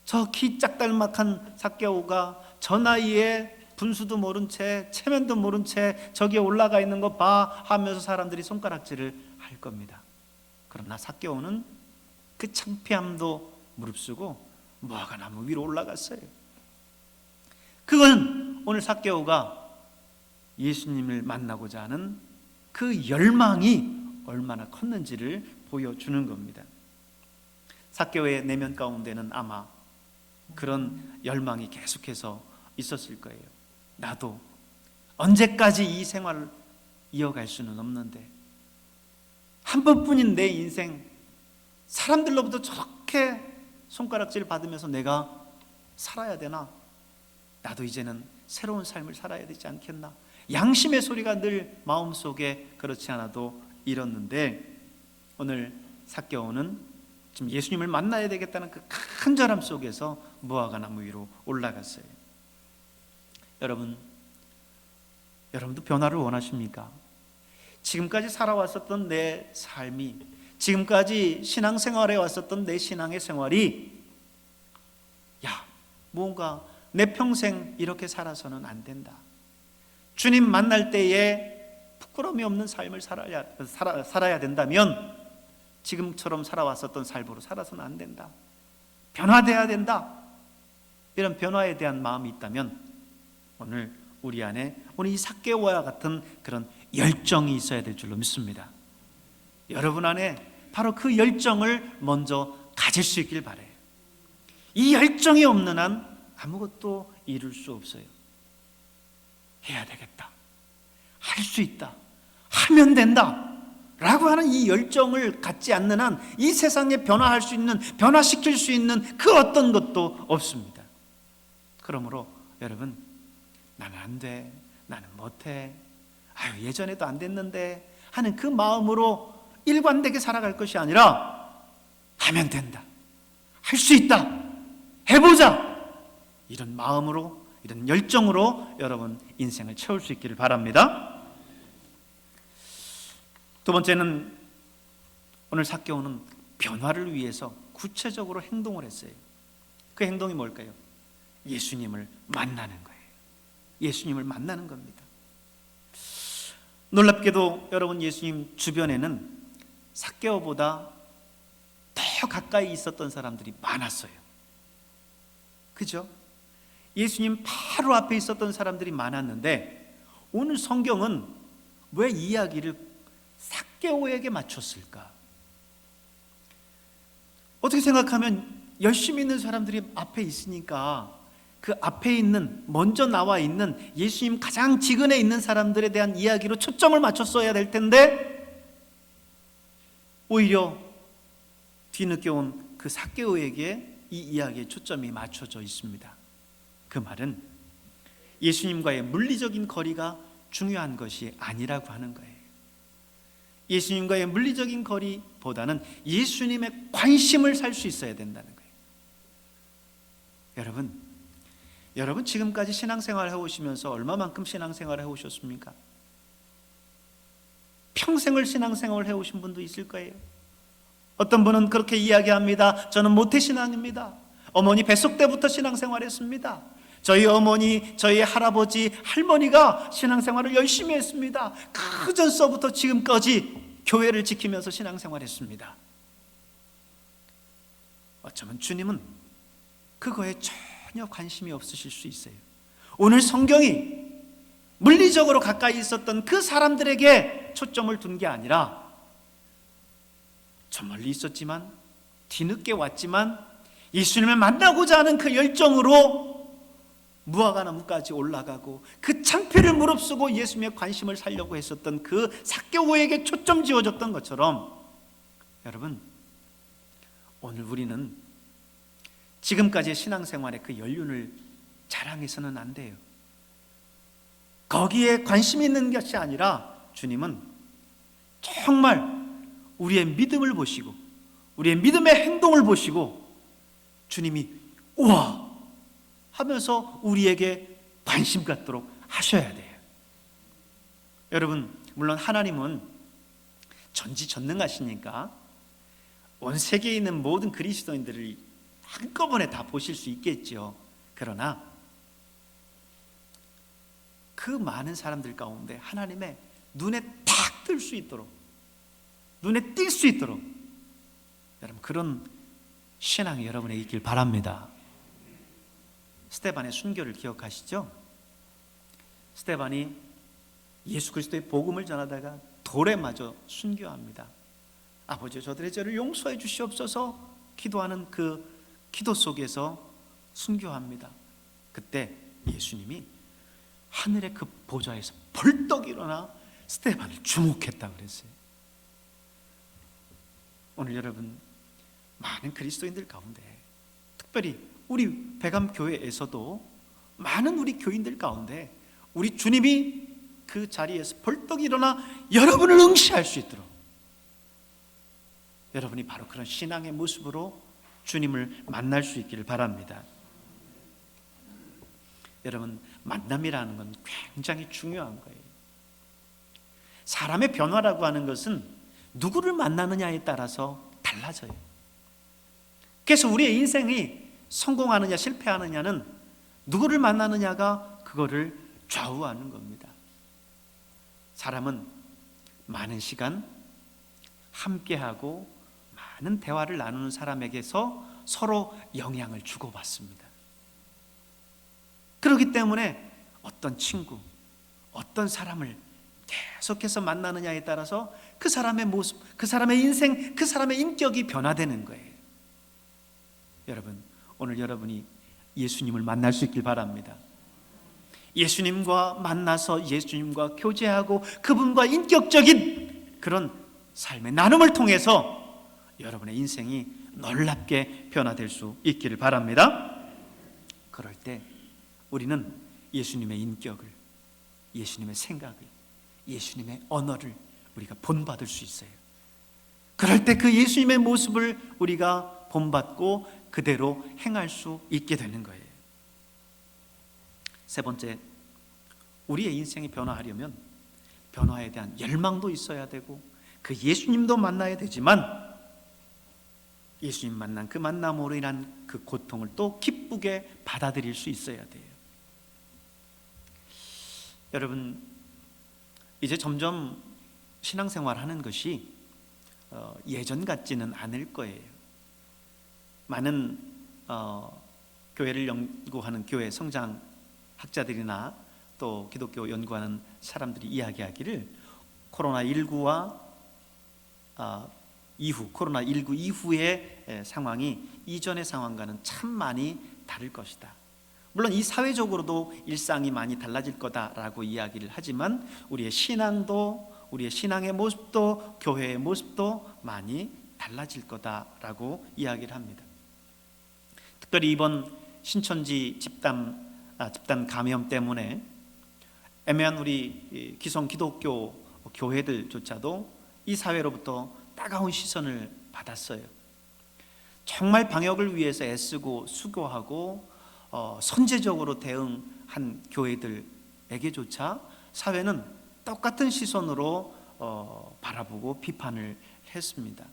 저 키 짝달막한 삭개오가 저 나이에 분수도 모른 채 체면도 모른 채 저기에 올라가 있는 거 봐 하면서 사람들이 손가락질을 할 겁니다. 그러나 삭개오는 그 창피함도 무릅쓰고 무화과 나무 위로 올라갔어요. 그건 오늘 삭개오가 예수님을 만나고자 하는 그 열망이 얼마나 컸는지를 보여주는 겁니다. 삭개오의 내면 가운데는 아마 그런 열망이 계속해서 있었을 거예요. 나도 언제까지 이 생활을 이어갈 수는 없는데, 한 번뿐인 내 인생 사람들로부터 저렇게 손가락질 받으면서 내가 살아야 되나? 나도 이제는 새로운 삶을 살아야 되지 않겠나? 양심의 소리가 늘 마음속에 그렇지 않아도 일었는데, 오늘 삭개오는 지금 예수님을 만나야 되겠다는 그 간절함 속에서 무화과 나무 위로 올라갔어요. 여러분도 변화를 원하십니까? 지금까지 살아왔었던 내 삶이, 지금까지 신앙생활에 왔었던 내 신앙의 생활이 뭔가 내 평생 이렇게 살아서는 안 된다. 주님 만날 때에 부끄러움이 없는 삶을 살아야 된다면 지금처럼 살아왔었던 삶으로 살아서는 안 된다. 변화돼야 된다. 이런 변화에 대한 마음이 있다면 오늘 우리 안에 오늘 이 삭개오와 같은 그런 열정이 있어야 될 줄로 믿습니다. 여러분 안에 바로 그 열정을 먼저 가질 수 있길 바라요. 이 열정이 없는 한 아무것도 이룰 수 없어요. 해야 되겠다, 할 수 있다, 하면 된다 라고 하는 이 열정을 갖지 않는 한 이 세상에 변화할 수 있는, 변화시킬 수 있는 그 어떤 것도 없습니다. 그러므로 여러분, 나는 안 돼, 나는 못해, 예전에도 안 됐는데 하는 그 마음으로 일관되게 살아갈 것이 아니라 하면 된다, 할 수 있다, 해보자, 이런 마음으로, 이런 열정으로 여러분 인생을 채울 수 있기를 바랍니다. 두 번째는 오늘 삭개오는 변화를 위해서 구체적으로 행동을 했어요. 그 행동이 뭘까요? 예수님을 만나는 거예요. 예수님을 만나는 겁니다. 놀랍게도 여러분, 예수님 주변에는 삭개오보다 더 가까이 있었던 사람들이 많았어요. 그죠? 예수님 바로 앞에 있었던 사람들이 많았는데 오늘 성경은 왜 이야기를 삭개오에게 맞췄을까? 어떻게 생각하면 열심히 있는 사람들이 앞에 있으니까 그 앞에 있는, 먼저 나와 있는 예수님 가장 지근에 있는 사람들에 대한 이야기로 초점을 맞췄어야 될 텐데 오히려 뒤늦게 온 그 삭개오에게 이 이야기의 초점이 맞춰져 있습니다. 그 말은 예수님과의 물리적인 거리가 중요한 것이 아니라고 하는 거예요. 예수님과의 물리적인 거리보다는 예수님의 관심을 살 수 있어야 된다는 거예요. 여러분 지금까지 신앙생활 해오시면서 얼마만큼 신앙생활 해오셨습니까? 평생을 신앙생활 해오신 분도 있을 거예요. 어떤 분은 그렇게 이야기합니다. 저는 모태신앙입니다. 어머니 뱃속 때부터 신앙생활했습니다. 저희 어머니, 저희 할아버지, 할머니가 신앙생활을 열심히 했습니다. 그 전서부터 지금까지 교회를 지키면서 신앙생활했습니다. 어쩌면 주님은 그거에 전혀 관심이 없으실 수 있어요. 오늘 성경이 물리적으로 가까이 있었던 그 사람들에게 초점을 둔 게 아니라 저 멀리 있었지만, 뒤늦게 왔지만 예수님을 만나고자 하는 그 열정으로 무화과 나무까지 올라가고 그 창피를 무릅쓰고 예수님의 관심을 살려고 했었던 그 삭개오에게 초점 지어졌던 것처럼 여러분, 오늘 우리는 지금까지의 신앙생활의 그 연륜을 자랑해서는 안 돼요. 거기에 관심이 있는 것이 아니라 주님은 정말 우리의 믿음을 보시고 우리의 믿음의 행동을 보시고 주님이 우와 하면서 우리에게 관심 갖도록 하셔야 돼요. 여러분, 물론 하나님은 전지전능하시니까 온 세계에 있는 모든 그리스도인들을 한꺼번에 다 보실 수 있겠죠. 그러나 그 많은 사람들 가운데 하나님의 눈에 탁 뜰 수 있도록, 눈에 띌 수 있도록 여러분 그런 신앙이 여러분에게 있길 바랍니다. 스데반의 순교를 기억하시죠? 스데반이 예수 그리스도의 복음을 전하다가 돌에 맞아 순교합니다. 아버지, 저들의 죄를 용서해 주시옵소서 기도하는 그 기도 속에서 순교합니다. 그때 예수님이 하늘의 그 보좌에서 벌떡 일어나 스데반을 주목했다고 그랬어요. 오늘 여러분 많은 그리스도인들 가운데, 특별히 우리 배감교회에서도 많은 우리 교인들 가운데 우리 주님이 그 자리에서 벌떡 일어나 여러분을 응시할 수 있도록, 여러분이 바로 그런 신앙의 모습으로 주님을 만날 수 있기를 바랍니다. 여러분, 만남이라는 건 굉장히 중요한 거예요. 사람의 변화라고 하는 것은 누구를 만나느냐에 따라서 달라져요. 그래서 우리의 인생이 성공하느냐 실패하느냐는 누구를 만나느냐가 그거를 좌우하는 겁니다. 사람은 많은 시간 함께하고 많은 대화를 나누는 사람에게서 서로 영향을 주고받습니다. 그렇기 때문에 어떤 친구, 어떤 사람을 계속해서 만나느냐에 따라서 그 사람의 모습, 그 사람의 인생, 그 사람의 인격이 변화되는 거예요. 여러분, 오늘 여러분이 예수님을 만날 수 있길 바랍니다. 예수님과 만나서 예수님과 교제하고 그분과 인격적인 그런 삶의 나눔을 통해서 여러분의 인생이 놀랍게 변화될 수 있기를 바랍니다. 그럴 때 우리는 예수님의 인격을, 예수님의 생각을, 예수님의 언어를 우리가 본받을 수 있어요. 그럴 때 그 예수님의 모습을 우리가 본받고 그대로 행할 수 있게 되는 거예요. 세 번째, 우리의 인생이 변화하려면 변화에 대한 열망도 있어야 되고 그 예수님도 만나야 되지만 예수님 만난 그 만남으로 인한 그 고통을 또 기쁘게 받아들일 수 있어야 돼요. 여러분, 이제 점점 신앙생활 하는 것이 예전 같지는 않을 거예요. 많은 교회를 연구하는 교회 성장 학자들이나 또 기독교 연구하는 사람들이 이야기하기를 코로나19와 코로나19 이후의 상황이 이전의 상황과는 참 많이 다를 것이다. 물론 이 사회적으로도 일상이 많이 달라질 거다라고 이야기를 하지만 우리의 신앙도, 우리의 신앙의 모습도, 교회의 모습도 많이 달라질 거다라고 이야기를 합니다. 특별히 이번 신천지 집단 감염 때문에 애매한 우리 기성 기독교 교회들조차도 이 사회로부터 따가운 시선을 받았어요. 정말 방역을 위해서 애쓰고 수고하고 선제적으로 대응한 교회들에게조차 사회는 똑같은 시선으로 바라보고 비판을 했습니다.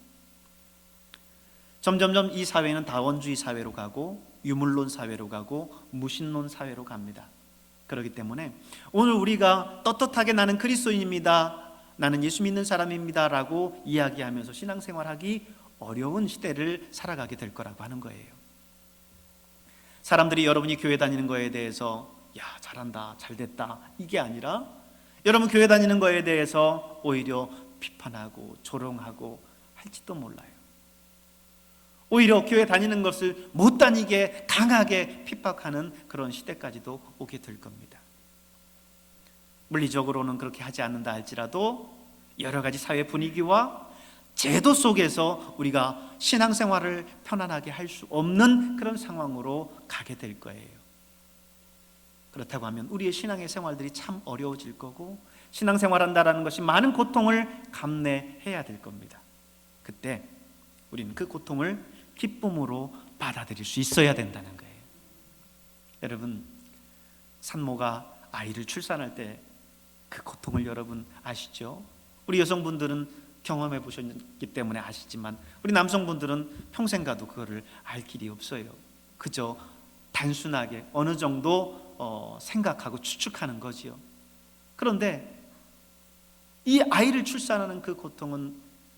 점점점 이 사회는 다원주의 사회로 가고 유물론 사회로 가고 무신론 사회로 갑니다. 그렇기 때문에 오늘 우리가 떳떳하게 나는 그리스도인입니다, 나는 예수 믿는 사람입니다 라고 이야기하면서 신앙생활하기 어려운 시대를 살아가게 될 거라고 하는 거예요. 사람들이 여러분이 교회 다니는 거에 대해서 야, 잘한다, 잘됐다 이게 아니라 여러분 교회 다니는 거에 대해서 오히려 비판하고 조롱하고 할지도 몰라요. 오히려 교회 다니는 것을 못 다니게 강하게 핍박하는 그런 시대까지도 오게 될 겁니다. 물리적으로는 그렇게 하지 않는다 할지라도 여러 가지 사회 분위기와 제도 속에서 우리가 신앙생활을 편안하게 할 수 없는 그런 상황으로 가게 될 거예요. 그렇다고 하면 우리의 신앙의 생활들이 참 어려워질 거고 신앙생활한다라는 것이 많은 고통을 감내해야 될 겁니다. 그때 우리는 그 고통을 기쁨으로 받아들일 수 있어야 된다는 거예요. 여러분, 산모가 아이를 출산할 때 그 고통을 여러분 아시죠? 우리 여성분들은 경험해 보셨기 때문에 아시지만 우리 남성분들은 평생 가도 그거를 알 길이 없어요. 그저 단순하게 어느 정도 생각하고 추측하는 거지요. 그런데 이 아이를 출산하는 그 고통은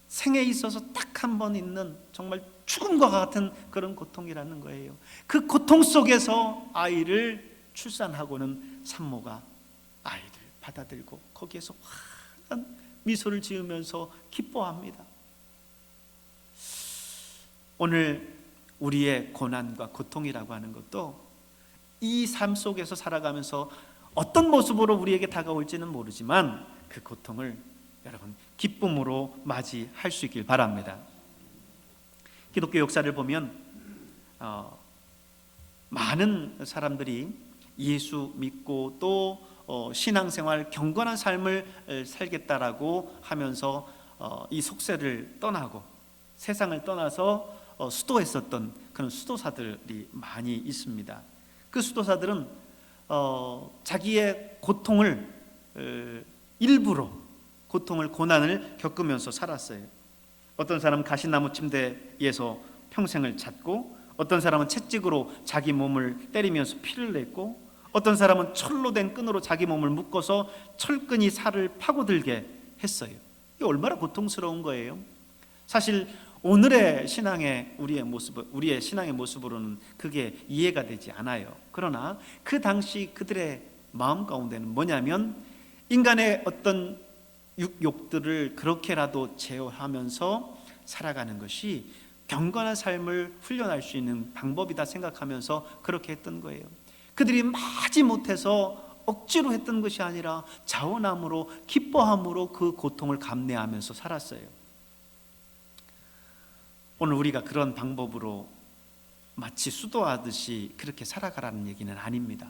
생에 있어서 딱 한 번 있는 정말 죽음과 같은 그런 고통이라는 거예요. 그 고통 속에서 아이를 출산하고는 산모가 아이를 받아들고 거기에서 환한 미소를 지으면서 기뻐합니다. 오늘 우리의 고난과 고통이라고 하는 것도 이 삶 속에서 살아가면서 어떤 모습으로 우리에게 다가올지는 모르지만 그 고통을 여러분 기쁨으로 맞이할 수 있길 바랍니다. 기독교 역사를 보면 많은 사람들이 예수 믿고 또 신앙생활 경건한 삶을 살겠다라고 하면서 이 속세를 떠나고 세상을 떠나서 수도했었던 그런 수도사들이 많이 있습니다. 그 수도사들은 자기의 고통을 일부러 고통을 고난을 겪으면서 살았어요. 어떤 사람은 가시나무 침대에서 평생을 잤고, 어떤 사람은 채찍으로 자기 몸을 때리면서 피를 냈고, 어떤 사람은 철로 된 끈으로 자기 몸을 묶어서 철끈이 살을 파고들게 했어요. 이게 얼마나 고통스러운 거예요. 사실 오늘의 신앙의 우리의 신앙의 모습으로는 그게 이해가 되지 않아요. 그러나 그 당시 그들의 마음 가운데는 뭐냐면 인간의 어떤 육욕들을 그렇게라도 제어하면서 살아가는 것이 경건한 삶을 훈련할 수 있는 방법이다 생각하면서 그렇게 했던 거예요. 그들이 마지 못해서 억지로 했던 것이 아니라 자원함으로 기뻐함으로 그 고통을 감내하면서 살았어요. 오늘 우리가 그런 방법으로 마치 수도하듯이 그렇게 살아가라는 얘기는 아닙니다.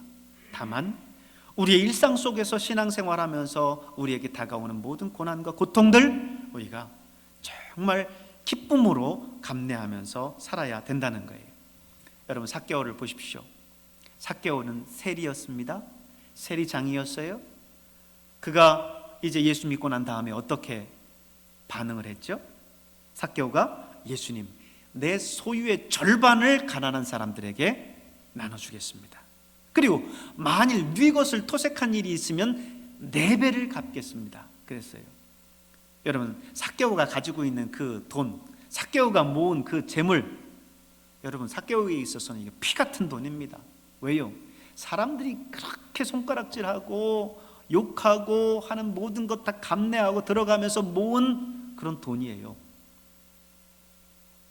다만 우리의 일상 속에서 신앙생활하면서 우리에게 다가오는 모든 고난과 고통들 우리가 정말 기쁨으로 감내하면서 살아야 된다는 거예요. 여러분 삭개오를 보십시오. 삭개오는 세리였습니다. 세리장이었어요. 그가 이제 예수 믿고 난 다음에 어떻게 반응을 했죠? 삭개오가 예수님, 내 소유의 절반을 가난한 사람들에게 나눠주겠습니다. 그리고 만일 네 것을 토색한 일이 있으면 4배를 갚겠습니다. 그랬어요. 여러분 삭개오가 가지고 있는 그 돈, 삭개오가 모은 그 재물, 여러분 삭개오에 있어서는 이게 피 같은 돈입니다. 왜요? 사람들이 그렇게 손가락질하고 욕하고 하는 모든 것 다 감내하고 들어가면서 모은 그런 돈이에요.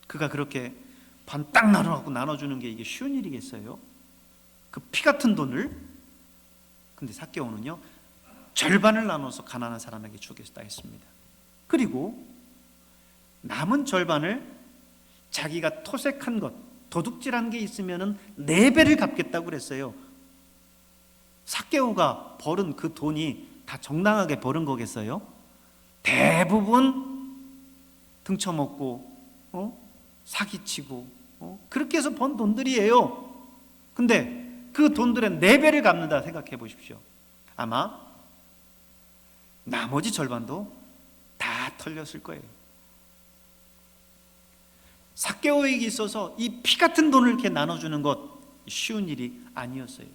그가 그렇게 반 딱 나눠주는 게 이게 쉬운 일이겠어요? 그 피 같은 돈을. 근데 삭개오는요 절반을 나눠서 가난한 사람에게 주겠다 했습니다. 그리고 남은 절반을 자기가 토색한 것, 도둑질한 게 있으면은 4배를 갚겠다고 그랬어요. 삭개오가 벌은 그 돈이 다 정당하게 벌은 거겠어요? 대부분 등쳐먹고 사기치고 그렇게 해서 번 돈들이에요. 근데 그 돈들의 4배를 갚는다 생각해 보십시오. 아마 나머지 절반도 다 털렸을 거예요. 삭개오에게 있어서 이 피 같은 돈을 이렇게 나눠주는 것 쉬운 일이 아니었어요.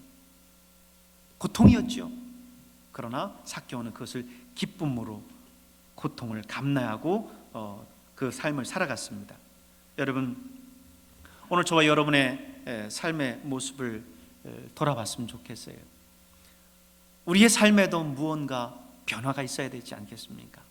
고통이었죠. 그러나 삭개오는 그것을 기쁨으로 고통을 감내하고 그 삶을 살아갔습니다. 여러분 오늘 저와 여러분의 삶의 모습을 돌아봤으면 좋겠어요. 우리의 삶에도 무언가 변화가 있어야 되지 않겠습니까?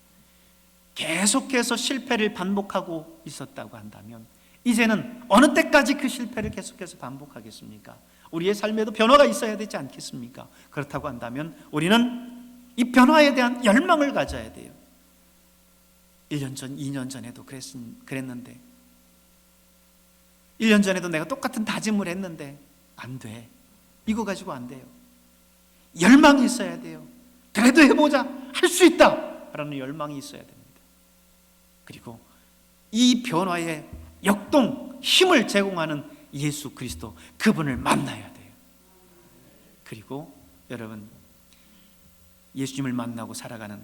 계속해서 실패를 반복하고 있었다고 한다면 이제는 어느 때까지 그 실패를 계속해서 반복하겠습니까? 우리의 삶에도 변화가 있어야 되지 않겠습니까? 그렇다고 한다면 우리는 이 변화에 대한 열망을 가져야 돼요. 1년 전, 2년 전에도 그랬는데 1년 전에도 내가 똑같은 다짐을 했는데 안 돼. 이거 가지고 안 돼요. 열망이 있어야 돼요. 그래도 해보자. 할 수 있다. 라는 열망이 있어야 됩니다. 그리고 이 변화의 역동, 힘을 제공하는 예수 그리스도, 그분을 만나야 돼요. 그리고 여러분 예수님을 만나고 살아가는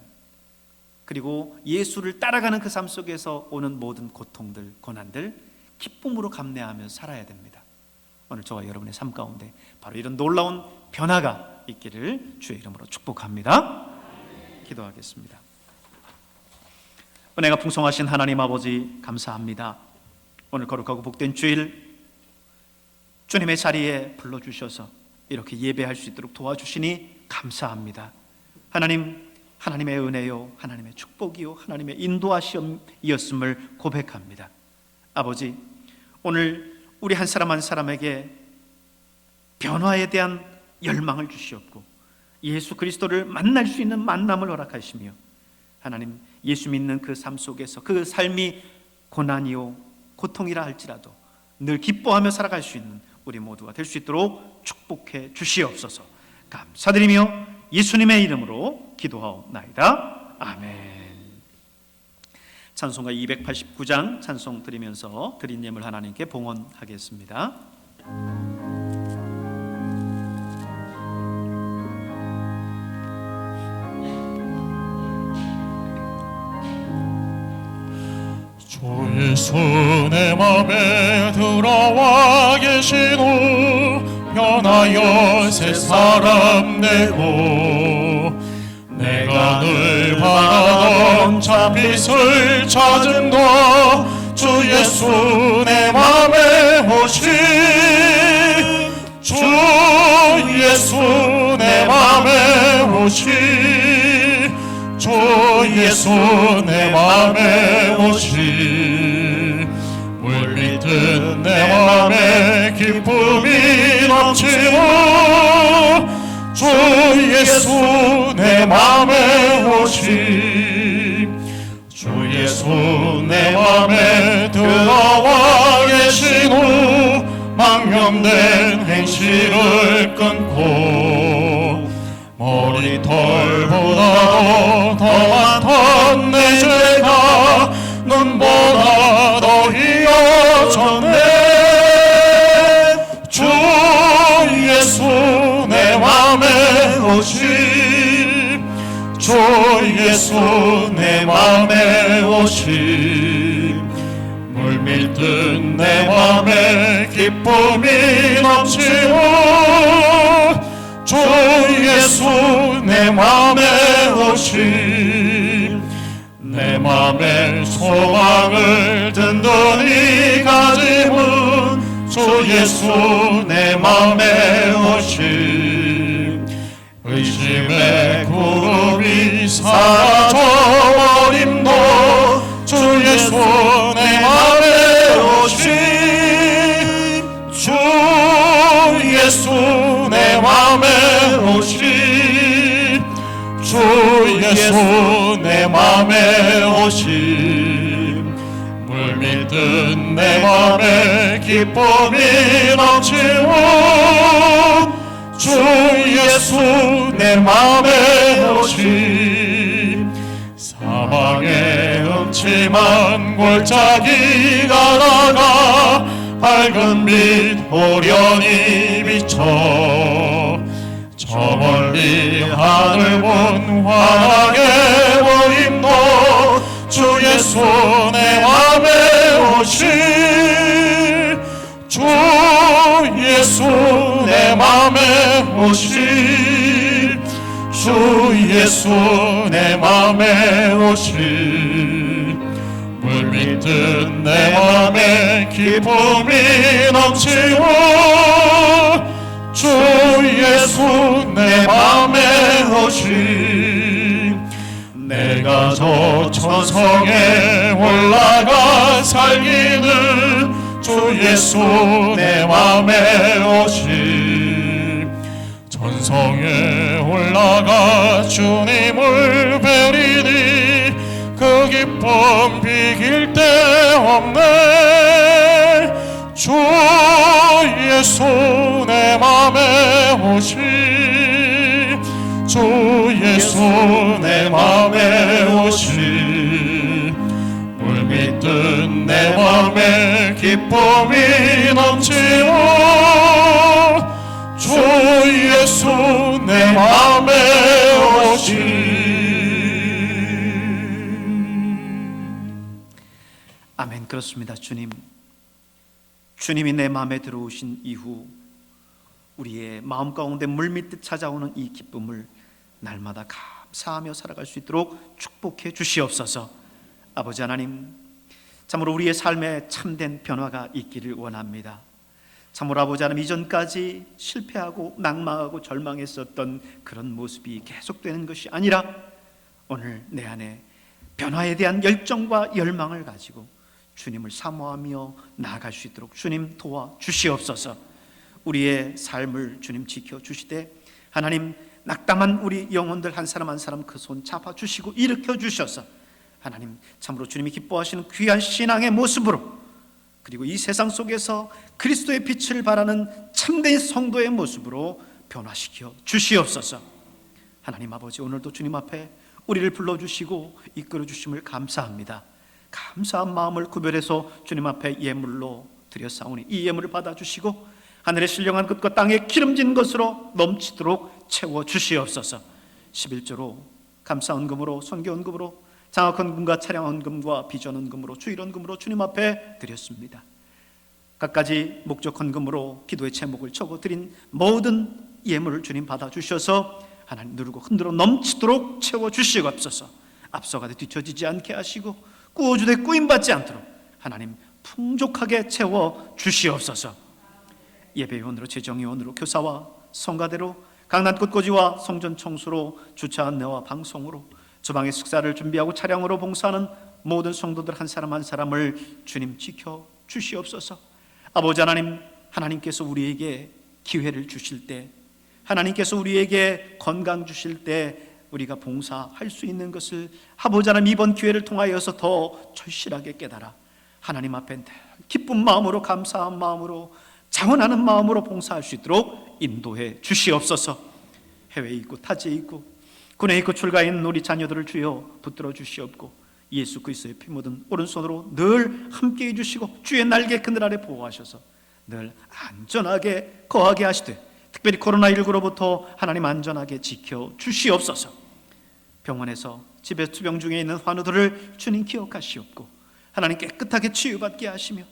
그리고 예수를 따라가는 그 삶 속에서 오는 모든 고통들, 고난들 기쁨으로 감내하며 살아야 됩니다. 오늘 저와 여러분의 삶 가운데 바로 이런 놀라운 변화가 있기를 주의 이름으로 축복합니다. 기도하겠습니다. 은혜가 풍성하신 하나님 아버지, 감사합니다. 오늘 거룩하고 복된 주일 주님의 자리에 불러주셔서 이렇게 예배할 수 있도록 도와주시니 감사합니다. 하나님, 하나님의 은혜요, 하나님의 축복이요, 하나님의 인도하심이었음을 고백합니다. 아버지, 오늘 우리 한 사람 한 사람에게 변화에 대한 열망을 주시옵고 예수 그리스도를 만날 수 있는 만남을 허락하시며 하나님, 예수 믿는 그 삶 속에서 그 삶이 고난이요 고통이라 할지라도 늘 기뻐하며 살아갈 수 있는 우리 모두가 될 수 있도록 축복해 주시옵소서. 감사드리며 예수님의 이름으로 기도하옵나이다. 아멘. 찬송가 289장 찬송 드리면서 드린 예물 하나님께 봉헌하겠습니다. 주 예수 내 맘에 들어와 계시노 변하여 새 사람 되고 내가 늘 바라던 참빛을 찾은다 주 예수 내 맘에 오시 주 예수 내 맘에 오시 주 예수 내 맘에 오시 물밀듯 내 맘에 기쁨이 넘치고 주 예수 내 맘에 오시 주 예수 내 맘에 들어와 계신 후 망령된 행실을 끊고 머리털보다도 더 많던 내 죄가 눈보다 더 희어졌네 주 예수 내 맘에 오시 주 예수 내 맘에 오시 물밀듯 내 맘에 기쁨이 넘치고 주 예수 내 맘에 오시 내 맘에 소망을 든든히 가지면 주 예수 내 맘에 오시 의심의 구름이 사라져버림도 주 예수 내 맘에 오시 주 예수 내 맘에 오시 주 예수 내 맘에 오시 물밀듯 내 맘에 기쁨이 넘치고 주 예수 내 맘에 오시 사방에 음침한 골짜기가 나가 밝은 빛 호련히 비쳐 저 멀리 하늘 본 환하게 보임도 주 예수 내 맘에 오시 주 예수 내 맘에 오시 주 예수 내 맘에 오시 물밀듯 내 맘에 기쁨이 넘치고 주 예수 내 맘에 오시 내가 저 천성에 올라가 살기는 주 예수 내 맘에 오시 천성에 올라가 주님을 뵈리니 그 기쁨 비길 데 없네 주 예수 내 맘에 오시 주 예수 내 맘에 오시 물밀듯 내 맘에 기쁨이 넘치고 주 예수 내 맘에 오시 아멘. 그렇습니다. 주님이 내 마음에 들어오신 이후 우리의 마음 가운데 물밀듯 찾아오는 이 기쁨을 날마다 감사하며 살아갈 수 있도록 축복해 주시옵소서. 아버지 하나님, 참으로 우리의 삶에 참된 변화가 있기를 원합니다. 참으로 아버지 하나님, 이전까지 실패하고 낙망하고 절망했었던 그런 모습이 계속되는 것이 아니라 오늘 내 안에 변화에 대한 열정과 열망을 가지고 주님을 사모하며 나아갈 수 있도록 주님 도와주시옵소서. 우리의 삶을 주님 지켜주시되 하나님, 낙담한 우리 영혼들 한 사람 한 사람 그 손 잡아주시고 일으켜주셔서 하나님, 참으로 주님이 기뻐하시는 귀한 신앙의 모습으로, 그리고 이 세상 속에서 그리스도의 빛을 발하는 참된 성도의 모습으로 변화시켜 주시옵소서. 하나님 아버지, 오늘도 주님 앞에 우리를 불러주시고 이끌어 주심을 감사합니다. 감사한 마음을 구별해서 주님 앞에 예물로 드렸사오니 이 예물을 받아주시고 하늘의 신령한 것과 땅의 기름진 것으로 넘치도록 채워주시옵소서. 11조로 감사헌금으로, 선교헌금으로, 장학헌금과 차량헌금과 비전헌금으로, 주일헌금으로 주님 앞에 드렸습니다. 갖가지 목적헌금으로 기도의 제목을 적어드린 모든 예물을 주님 받아주셔서 하나님 누르고 흔들어 넘치도록 채워주시옵소서. 앞서가되 뒤처지지 않게 하시고 꾸어주되 꾸임받지 않도록 하나님 풍족하게 채워주시옵소서. 예배위원으로, 재정위원으로, 교사와 성가대로, 강남 꽃꽂이와 성전 청소로, 주차 안내와 방송으로, 주방의 식사를 준비하고 차량으로 봉사하는 모든 성도들 한 사람 한 사람을 주님 지켜주시옵소서. 아버지 하나님, 하나님께서 우리에게 기회를 주실 때, 하나님께서 우리에게 건강 주실 때 우리가 봉사할 수 있는 것을 아버지 하나님, 이번 기회를 통하여서 더 절실하게 깨달아 하나님 앞에 기쁜 마음으로, 감사한 마음으로, 자원하는 마음으로 봉사할 수 있도록 인도해 주시옵소서. 해외에 있고 타지에 있고 군에 있고 출가에 있는 우리 자녀들을 주여 붙들어 주시옵고 예수 그리스도의 피 묻은 오른손으로 늘 함께 해주시고 주의 날개 그늘 아래 보호하셔서 늘 안전하게 거하게 하시되, 특별히 코로나19로부터 하나님 안전하게 지켜 주시옵소서. 병원에서 집에 투병 중에 있는 환우들을 주님 기억하시옵고 하나님 깨끗하게 치유받게 하시며,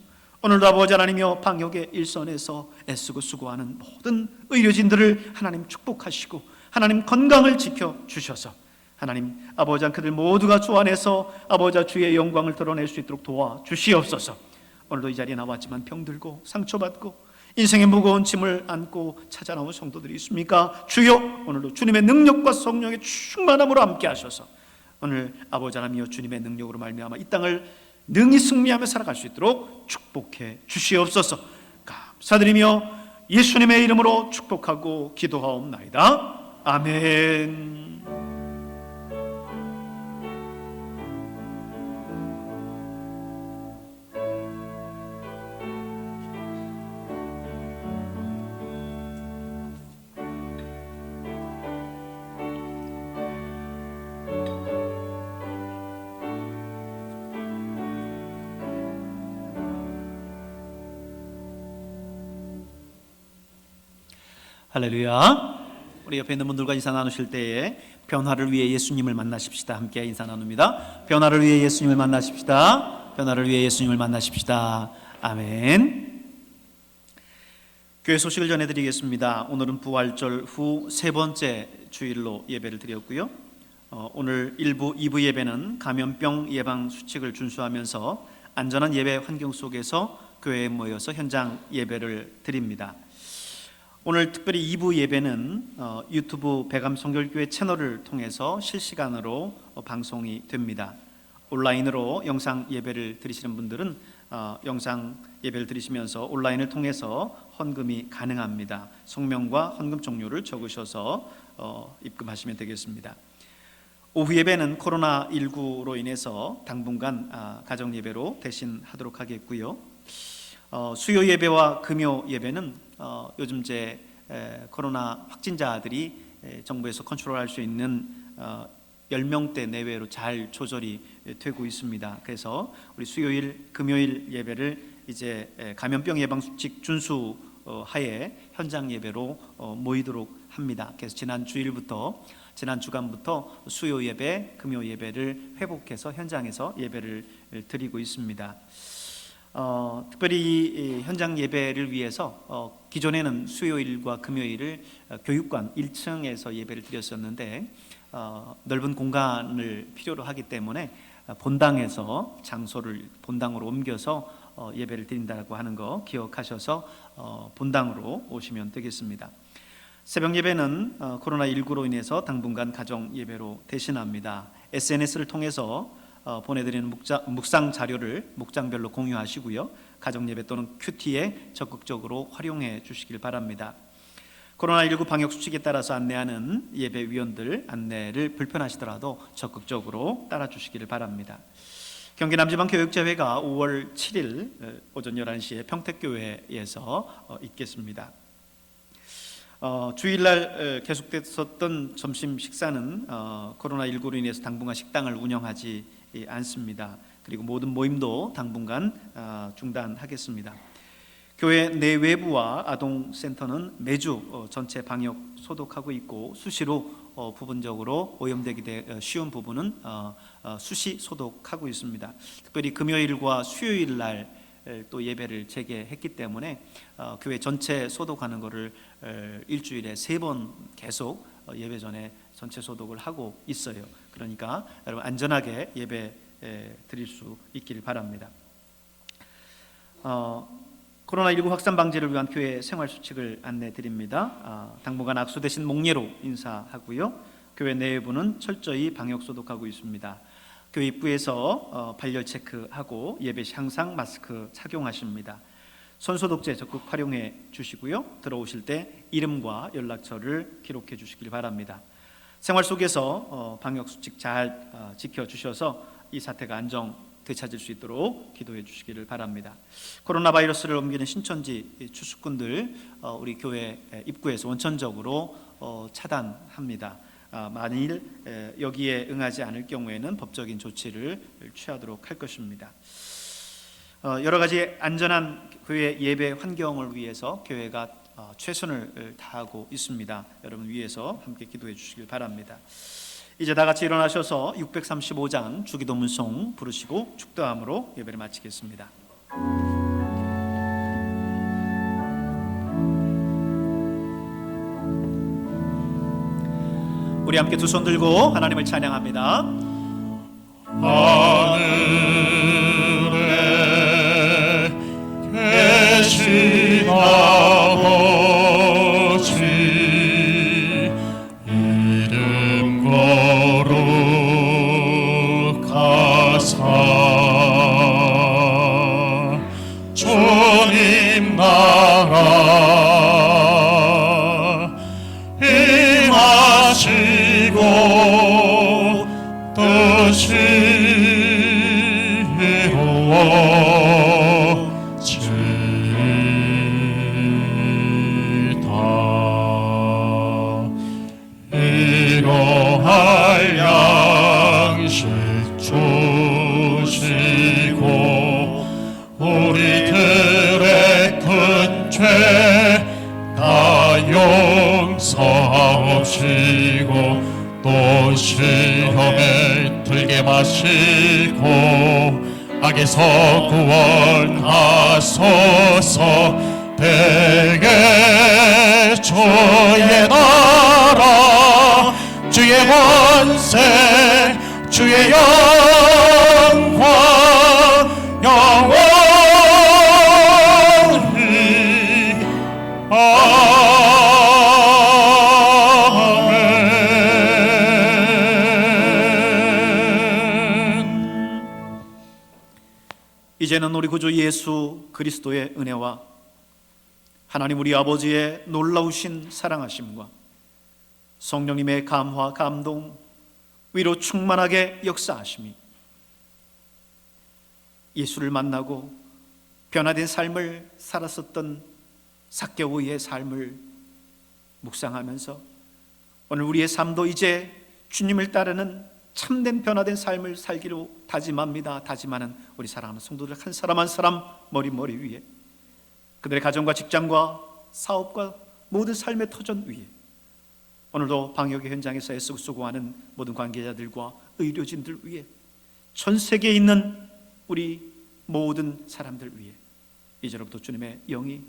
오늘도 아버지 하나님이여 방역의 일선에서 애쓰고 수고하는 모든 의료진들을 하나님 축복하시고 하나님 건강을 지켜주셔서 하나님 아버지 그들 모두가 주 안에서 아버지 주의 영광을 드러낼 수 있도록 도와주시옵소서. 오늘도 이 자리에 나왔지만 병들고 상처받고 인생의 무거운 짐을 안고 찾아 나온 성도들이 있습니까? 주여, 오늘도 주님의 능력과 성령의 충만함으로 함께 하셔서 오늘 아버지 하나님이여 주님의 능력으로 말미암아 이 땅을 능히 승리하며 살아갈 수 있도록 축복해 주시옵소서. 감사드리며 예수님의 이름으로 축복하고 기도하옵나이다. 아멘. 할렐루야. 우리 옆에 있는 분들과 인사 나누실 때에 변화를 위해 예수님을 만나십시다. 함께 인사 나눕니다. 변화를 위해 예수님을 만나십시다. 변화를 위해 예수님을 만나십시다. 아멘. 교회 소식을 전해드리겠습니다. 오늘은 부활절 후 세 번째 주일로 예배를 드렸고요. 오늘 1부, 2부 예배는 감염병 예방 수칙을 준수하면서 안전한 예배 환경 속에서 교회에 모여서 현장 예배를 드립니다. 오늘 특별히 2부 예배는 유튜브 배감성결교회 채널을 통해서 실시간으로 방송이 됩니다. 온라인으로 영상 예배를 드리시는 분들은 영상 예배를 드리시면서 온라인을 통해서 헌금이 가능합니다. 성명과 헌금 종료를 적으셔서 입금하시면 되겠습니다. 오후 예배는 코로나19로 인해서 당분간 가정 예배로 대신하도록 하겠고요. 수요 예배와 금요 예배는 요즘 제 코로나 확진자들이 정부에서 컨트롤할 수 있는 10명대 내외로 잘 조절이 되고 있습니다. 그래서 우리 수요일, 금요일 예배를 이제 감염병 예방 수칙 준수 하에 현장 예배로 모이도록 합니다. 그래서 지난 주일부터 지난 주간부터 수요 예배, 금요 예배를 회복해서 현장에서 예배를 드리고 있습니다. 특별히 이 현장 예배를 위해서 기존에는 수요일과 금요일을 교육관 1층에서 예배를 드렸었는데 넓은 공간을 필요로 하기 때문에 본당에서 장소를 본당으로 옮겨서 예배를 드린다고 하는 거 기억하셔서 본당으로 오시면 되겠습니다. 새벽 예배는 코로나19로 인해서 당분간 가정 예배로 대신합니다. SNS를 통해서 보내드리는 묵상 자료를 목장별로 공유하시고요. 가정 예배 또는 큐티에 적극적으로 활용해 주시길 바랍니다. 코로나19 방역 수칙에 따라서 안내하는 예배위원들 안내를 불편하시더라도 적극적으로 따라주시기를 바랍니다. 경기 남지방교육제회가 5월 7일 오전 11시에 평택교회에서 있겠습니다. 주일날 계속됐었던 점심 식사는 코로나19로 인해서 당분간 식당을 운영하지 않습니다. 그리고 모든 모임도 당분간 중단하겠습니다. 교회 내외부와 아동센터는 매주 전체 방역 소독하고 있고 수시로 부분적으로 오염되기 쉬운 부분은 수시 소독하고 있습니다. 특별히 금요일과 수요일 날 또 예배를 재개했기 때문에 교회 전체 소독하는 것을 일주일에 3번 계속 예배 전에 전체 소독을 하고 있어요. 그러니까 여러분 안전하게 예배 드릴 수 있기를 바랍니다. 코로나19 확산 방지를 위한 교회 생활 수칙을 안내 드립니다. 당분간 악수 대신 목례로 인사하고요. 교회 내부는 철저히 방역 소독하고 있습니다. 교회 입구에서 발열 체크하고 예배 시 항상 마스크 착용하십니다. 손소독제 적극 활용해 주시고요. 들어오실 때 이름과 연락처를 기록해 주시길 바랍니다. 생활 속에서 방역 수칙 잘 지켜주셔서 이 사태가 안정 되찾을 수 있도록 기도해 주시기를 바랍니다. 코로나 바이러스를 옮기는 신천지 추수꾼들 우리 교회 입구에서 원천적으로 차단합니다. 만일 여기에 응하지 않을 경우에는 법적인 조치를 취하도록 할 것입니다. 여러 가지 안전한 교회 예배 환경을 위해서 교회가 최선을 다하고 있습니다. 여러분 위해서 함께 기도해 주시길 바랍니다. 이제 다 같이 일어나셔서 635장 주기도문송 부르시고 축도함으로 예배를 마치겠습니다. 우리 함께 두 손 들고 하나님을 찬양합니다. 하늘에 계신 아버지 이름 거룩하사 주님 나라 임하시고 뜻이 이루어지다. 이러할 양식 주시고 우리들의 큰 죄 다 용서하옵시고 또 시험에 들게 마시고 악에서 구원하소서. 대개 주의 나라 주의 권세 주의 영광 영원히 이제는 우리 구주 예수 그리스도의 은혜와 하나님 우리 아버지의 놀라우신 사랑하심과 성령님의 감화 감동 위로 충만하게 역사하심이 예수를 만나고 변화된 삶을 살았었던 삭개오의 삶을 묵상하면서 오늘 우리의 삶도 이제 주님을 따르는 참된 변화된 삶을 살기로 다짐합니다. 다짐하는 우리 사랑하는 성도들 한 사람 한 사람 머리 위에 그들의 가정과 직장과 사업과 모든 삶의 터전 위에 오늘도 방역의 현장에서 애쓰고 수고하는 모든 관계자들과 의료진들 위해, 전 세계에 있는 우리 모든 사람들 위해 이제로부터 주님의 영이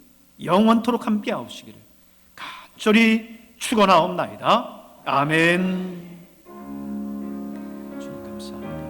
영원토록 함께하옵시기를 간절히 축원하옵나이다. 아멘. 주님 감사합니다.